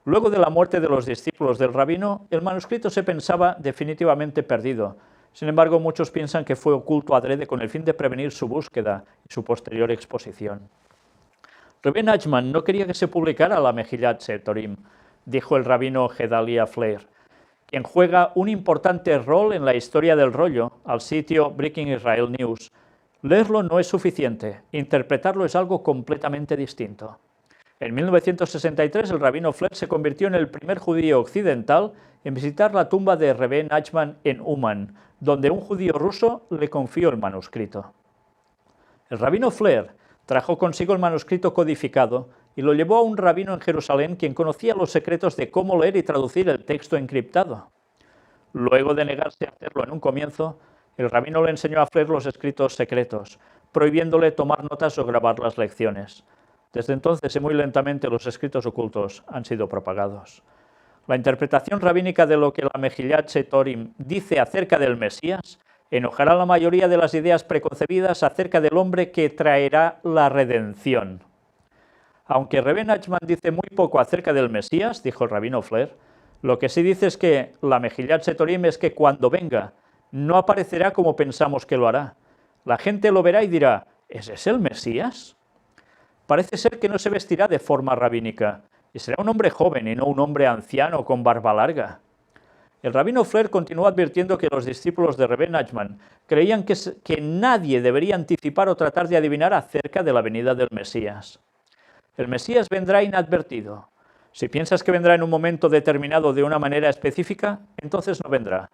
[SPEAKER 1] Luego de la muerte de los discípulos del rabino, el manuscrito se pensaba definitivamente perdido. Sin embargo, muchos piensan que fue oculto adrede con el fin de prevenir su búsqueda y su posterior exposición. Rebbe Nachman no quería que se publicara la Mejillat Setorim, dijo el rabino Gedalia Flair, quien juega un importante rol en la historia del rollo al sitio Breaking Israel News. Leerlo no es suficiente, interpretarlo es algo completamente distinto. En 1963, el rabino Flair se convirtió en el primer judío occidental en visitar la tumba de Rebbe Nachman en Uman, donde un judío ruso le confió el manuscrito. El rabino Flair trajo consigo el manuscrito codificado y lo llevó a un rabino en Jerusalén quien conocía los secretos de cómo leer y traducir el texto encriptado. Luego de negarse a hacerlo en un comienzo, el rabino le enseñó a Flair los escritos secretos, prohibiéndole tomar notas o grabar las lecciones. Desde entonces y muy lentamente los escritos ocultos han sido propagados. La interpretación rabínica de lo que la Mejillat Setorim dice acerca del Mesías enojará a la mayoría de las ideas preconcebidas acerca del hombre que traerá la redención. Aunque Rebbe Nachman dice muy poco acerca del Mesías, dijo el rabino Flair, lo que sí dice es que la Mejillat Setorim es que cuando venga no aparecerá como pensamos que lo hará. La gente lo verá y dirá, ¿ese es el Mesías? Parece ser que no se vestirá de forma rabínica y será un hombre joven y no un hombre anciano con barba larga. El rabino Flair continuó advirtiendo que los discípulos de Rebbe Nachman creían que nadie debería anticipar o tratar de adivinar acerca de la venida del Mesías. El Mesías vendrá inadvertido. Si piensas que vendrá en un momento determinado de una manera específica, entonces no vendrá.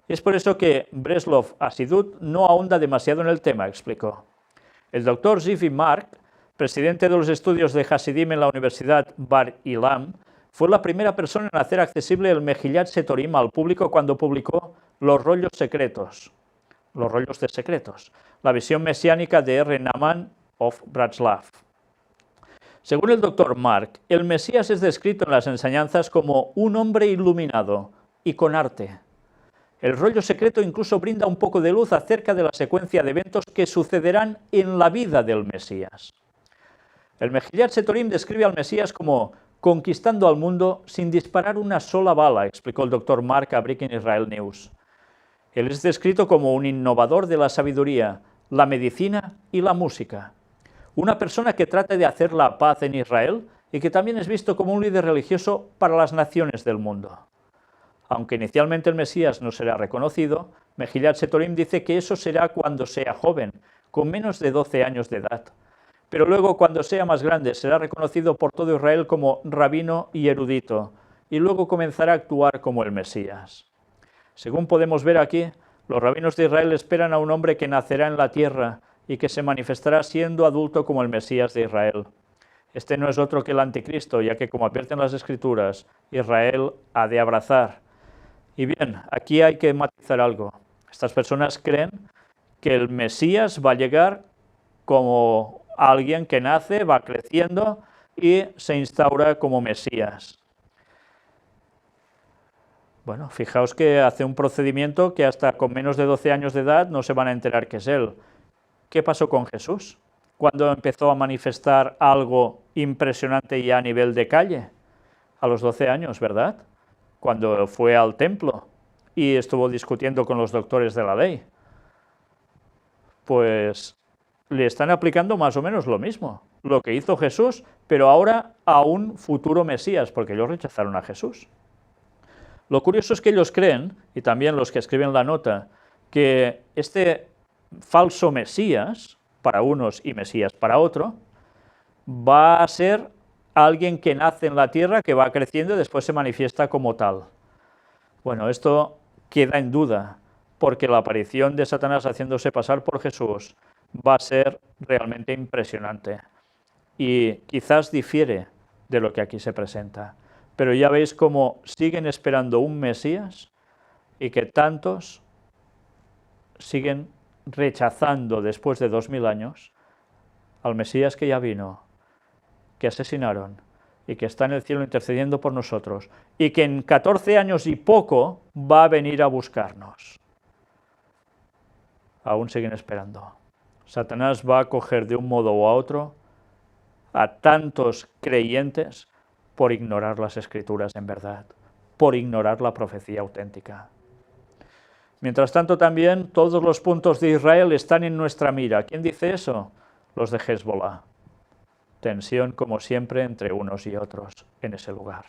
[SPEAKER 1] Es por eso que Breslov Hasidut no ahonda demasiado en el tema, explicó. El doctor Zivi Mark, presidente de los estudios de Hasidim en la Universidad Bar Ilam, fue la primera persona en hacer accesible el Megillat Setorim al público cuando publicó Los rollos secretos, los rollos de secretos, la visión mesiánica de R. Nahman of Bratslav. Según el doctor Mark, el Mesías es descrito en las enseñanzas como un hombre iluminado y con arte. El rollo secreto incluso brinda un poco de luz acerca de la secuencia de eventos que sucederán en la vida del Mesías. El Megillat Setorim describe al Mesías como conquistando al mundo sin disparar una sola bala, explicó el doctor Mark a Breaking Israel News. Él es descrito como un innovador de la sabiduría, la medicina y la música. Una persona que trata de hacer la paz en Israel y que también es visto como un líder religioso para las naciones del mundo. Aunque inicialmente el Mesías no será reconocido, Megillat Setorim dice que eso será cuando sea joven, con menos de 12 años de edad. Pero luego, cuando sea más grande, será reconocido por todo Israel como rabino y erudito, y luego comenzará a actuar como el Mesías. Según podemos ver aquí, los rabinos de Israel esperan a un hombre que nacerá en la tierra y que se manifestará siendo adulto como el Mesías de Israel. Este no es otro que el anticristo, ya que, como advierten las Escrituras, Israel ha de abrazar. Y bien, aquí hay que matizar algo. Estas personas creen que el Mesías va a llegar como alguien que nace, va creciendo y se instaura como Mesías. Bueno, fijaos que hace un procedimiento que hasta con menos de 12 años de edad no se van a enterar que es él. ¿Qué pasó con Jesús? ¿Cuándo empezó a manifestar algo impresionante ya a nivel de calle? A los 12 años, ¿verdad? Cuando fue al templo y estuvo discutiendo con los doctores de la ley. Pues le están aplicando más o menos lo mismo, lo que hizo Jesús, pero ahora a un futuro Mesías, porque ellos rechazaron a Jesús. Lo curioso es que ellos creen, y también los que escriben la nota, que este falso Mesías, para unos y Mesías para otro, va a ser alguien que nace en la tierra, que va creciendo y después se manifiesta como tal. Bueno, esto queda en duda, porque la aparición de Satanás haciéndose pasar por Jesús va a ser realmente impresionante y quizás difiere de lo que aquí se presenta. Pero ya veis cómo siguen esperando un Mesías y que tantos siguen rechazando después de 2000 años al Mesías que ya vino, que asesinaron y que está en el cielo intercediendo por nosotros y que en 14 años y poco va a venir a buscarnos. Aún siguen esperando. Satanás va a coger de un modo u otro a tantos creyentes por ignorar las Escrituras en verdad, por ignorar la profecía auténtica. Mientras tanto, también todos los puntos de Israel están en nuestra mira. ¿Quién dice eso? Los de Hezbollah. Tensión, como siempre, entre unos y otros en ese lugar.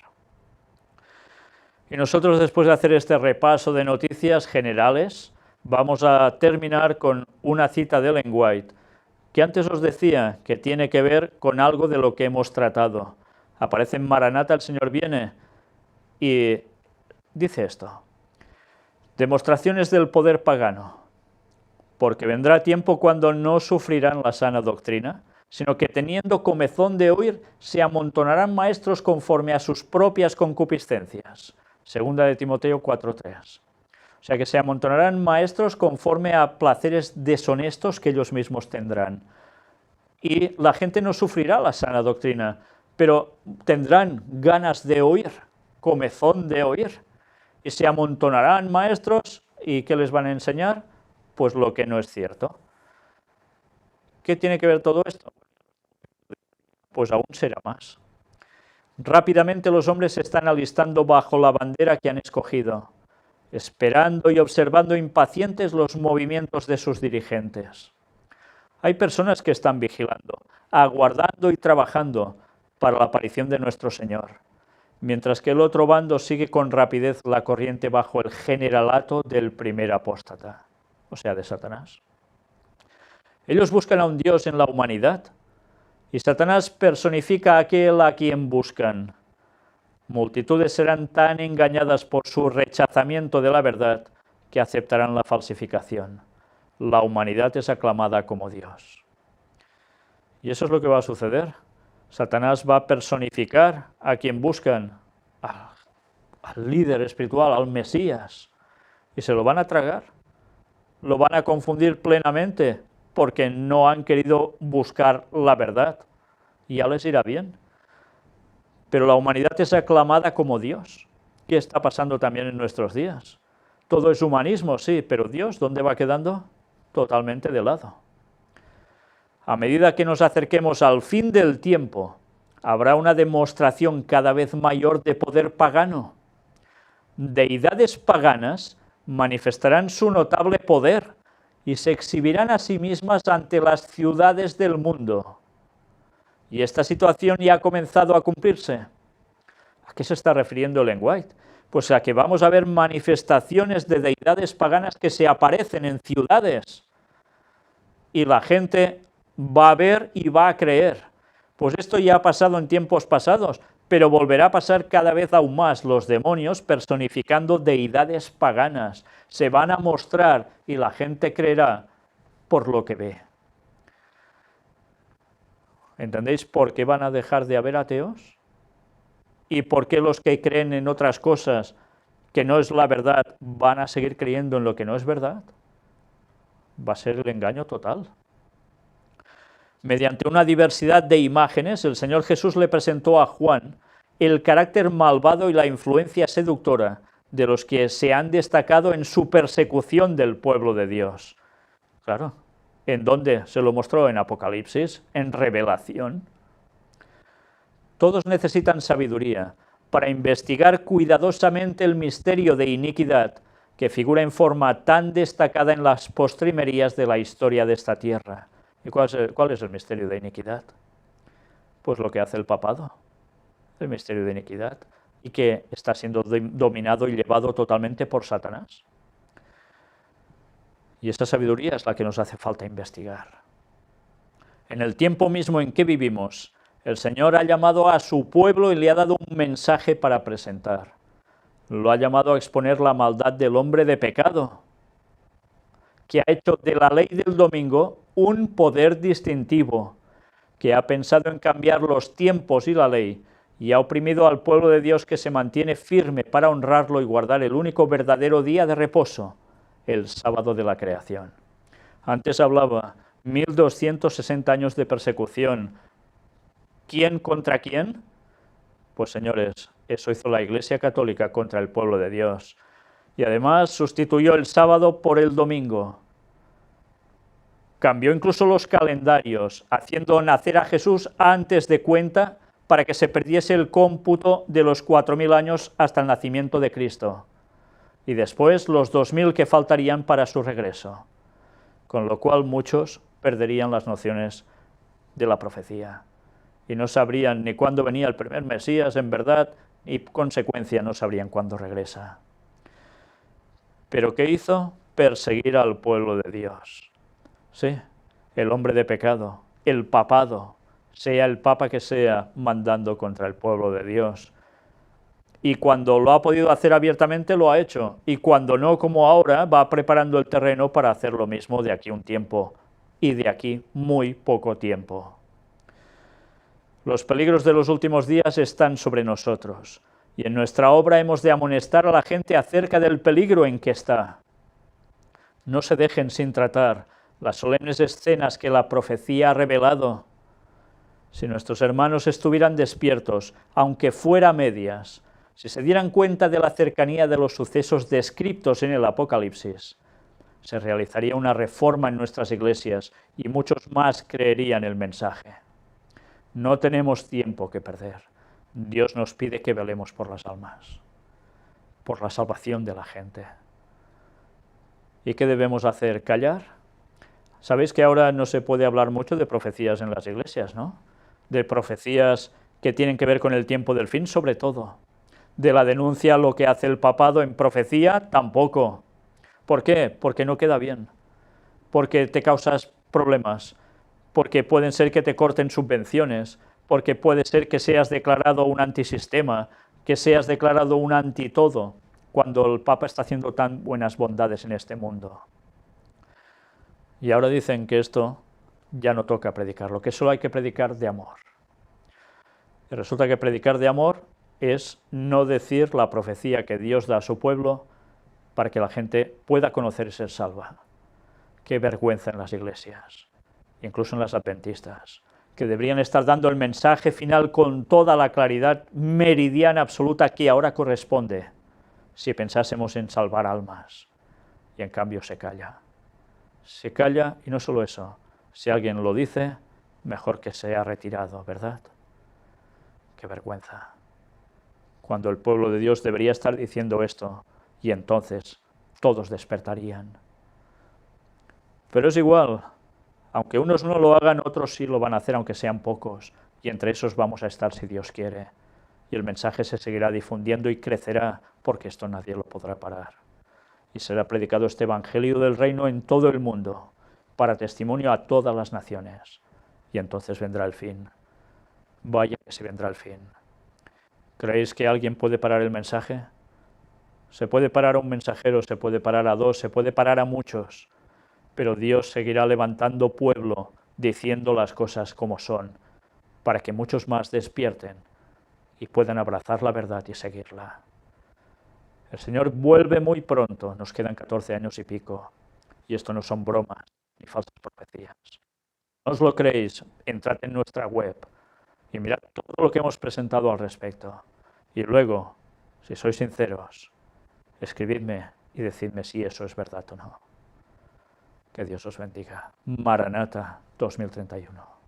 [SPEAKER 1] Y nosotros, después de hacer este repaso de noticias generales, vamos a terminar con una cita de Ellen White, que antes os decía que tiene que ver con algo de lo que hemos tratado. Aparece en Maranata, el Señor viene, y dice esto: demostraciones del poder pagano, porque vendrá tiempo cuando no sufrirán la sana doctrina, sino que teniendo comezón de oír, se amontonarán maestros conforme a sus propias concupiscencias. Segunda de Timoteo 4:3. O sea que se amontonarán maestros conforme a placeres deshonestos que ellos mismos tendrán. Y la gente no sufrirá la sana doctrina, pero tendrán ganas de oír, comezón de oír. Y se amontonarán maestros, ¿y qué les van a enseñar? Pues lo que no es cierto. ¿Qué tiene que ver todo esto? Pues aún será más. Rápidamente los hombres se están alistando bajo la bandera que han escogido, esperando y observando impacientes los movimientos de sus dirigentes. Hay personas que están vigilando, aguardando y trabajando para la aparición de nuestro Señor. mientras que el otro bando sigue con rapidez la corriente bajo el generalato del primer apóstata, o sea, de Satanás. Ellos buscan a un Dios en la humanidad, y Satanás personifica a aquel a quien buscan. Multitudes serán tan engañadas por su rechazamiento de la verdad que aceptarán la falsificación. La humanidad es aclamada como Dios. Y eso es lo que va a suceder. Satanás va a personificar a quien buscan, al líder espiritual, al Mesías, y se lo van a tragar. Lo van a confundir plenamente porque no han querido buscar la verdad. Y ya les irá bien. Pero la humanidad es aclamada como Dios. ¿Qué está pasando también en nuestros días? Todo es humanismo, sí, pero Dios, ¿dónde va quedando? Totalmente de lado. A medida que nos acerquemos al fin del tiempo, habrá una demostración cada vez mayor de poder pagano. Deidades paganas manifestarán su notable poder y se exhibirán a sí mismas ante las ciudades del mundo. ¿Y esta situación ya ha comenzado a cumplirse? ¿A qué se está refiriendo Ellen White? Pues a que vamos a ver manifestaciones de deidades paganas que se aparecen en ciudades. Y la gente va a ver y va a creer. Pues esto ya ha pasado en tiempos pasados, pero volverá a pasar cada vez aún más. Los demonios personificando deidades paganas se van a mostrar y la gente creerá por lo que ve. ¿Entendéis por qué van a dejar de haber ateos? ¿Y por qué los que creen en otras cosas que no es la verdad van a seguir creyendo en lo que no es verdad? Va a ser el engaño total. Mediante una diversidad de imágenes, el Señor Jesús le presentó a Juan el carácter malvado y la influencia seductora de los que se han destacado en su persecución del pueblo de Dios. Claro, ¿en dónde se lo mostró? En Apocalipsis, en Revelación. Todos necesitan sabiduría para investigar cuidadosamente el misterio de iniquidad que figura en forma tan destacada en las postrimerías de la historia de esta tierra. ¿Y cuál es el misterio de iniquidad? Pues lo que hace el papado, el misterio de iniquidad, y que está siendo dominado y llevado totalmente por Satanás. Y esa sabiduría es la que nos hace falta investigar. En el tiempo mismo en que vivimos, el Señor ha llamado a su pueblo y le ha dado un mensaje para presentar. Lo ha llamado a exponer la maldad del hombre de pecado, que ha hecho de la ley del domingo un poder distintivo, que ha pensado en cambiar los tiempos y la ley, y ha oprimido al pueblo de Dios que se mantiene firme para honrarlo y guardar el único verdadero día de reposo, el sábado de la creación. Antes hablaba 1260 años de persecución. ¿Quién contra quién? Pues señores, eso hizo la Iglesia Católica contra el pueblo de Dios. Y además sustituyó el sábado por el domingo. Cambió incluso los calendarios, haciendo nacer a Jesús antes de cuenta para que se perdiese el cómputo de los 4000 años hasta el nacimiento de Cristo. Y después los 2000 que faltarían para su regreso. Con lo cual muchos perderían las nociones de la profecía. Y no sabrían ni cuándo venía el primer Mesías en verdad, y consecuencia no sabrían cuándo regresa. ¿Pero qué hizo? Perseguir al pueblo de Dios. Sí, el hombre de pecado, el papado, sea el papa que sea, mandando contra el pueblo de Dios. Y cuando lo ha podido hacer abiertamente, lo ha hecho. Y cuando no, como ahora, va preparando el terreno para hacer lo mismo de aquí un tiempo. Y de aquí muy poco tiempo. Los peligros de los últimos días están sobre nosotros. Y en nuestra obra hemos de amonestar a la gente acerca del peligro en que está. No se dejen sin tratar las solemnes escenas que la profecía ha revelado. Si nuestros hermanos estuvieran despiertos, aunque fuera a medias, si se dieran cuenta de la cercanía de los sucesos descritos en el Apocalipsis, se realizaría una reforma en nuestras iglesias y muchos más creerían el mensaje. No tenemos tiempo que perder. Dios nos pide que velemos por las almas, por la salvación de la gente. ¿Y qué debemos hacer? ¿Callar? Sabéis que ahora no se puede hablar mucho de profecías en las iglesias, ¿no? De profecías que tienen que ver con el tiempo del fin, sobre todo. De la denuncia, lo que hace el papado en profecía, tampoco. ¿Por qué? Porque no queda bien, porque te causas problemas, porque pueden ser que te corten subvenciones, porque puede ser que seas declarado un antisistema, que seas declarado un antitodo, cuando el Papa está haciendo tan buenas bondades en este mundo. Y ahora dicen que esto ya no toca predicarlo, que solo hay que predicar de amor. Y resulta que predicar de amor es no decir la profecía que Dios da a su pueblo para que la gente pueda conocer y ser salva. Qué vergüenza en las iglesias, incluso en las adventistas, que deberían estar dando el mensaje final con toda la claridad meridiana absoluta que ahora corresponde, si pensásemos en salvar almas. Y en cambio se calla. Se calla, y no solo eso, si alguien lo dice, mejor que sea retirado, ¿verdad? Qué vergüenza. Cuando el pueblo de Dios debería estar diciendo esto, y entonces todos despertarían. Pero es igual, aunque unos no lo hagan, otros sí lo van a hacer, aunque sean pocos, y entre esos vamos a estar si Dios quiere. Y el mensaje se seguirá difundiendo y crecerá, porque esto nadie lo podrá parar. Y será predicado este evangelio del reino en todo el mundo, para testimonio a todas las naciones. Y entonces vendrá el fin. Vaya que se vendrá el fin. ¿Creéis que alguien puede parar el mensaje? Se puede parar a un mensajero, se puede parar a dos, se puede parar a muchos, pero Dios seguirá levantando pueblo, diciendo las cosas como son, para que muchos más despierten y puedan abrazar la verdad y seguirla. El Señor vuelve muy pronto, nos quedan 14 años y pico, y esto no son bromas ni falsas profecías. ¿No os lo creéis? Entrad en nuestra web y mirad todo lo que hemos presentado al respecto. Y luego, si sois sinceros, escribidme y decidme si eso es verdad o no. Que Dios os bendiga. Maranata 2031.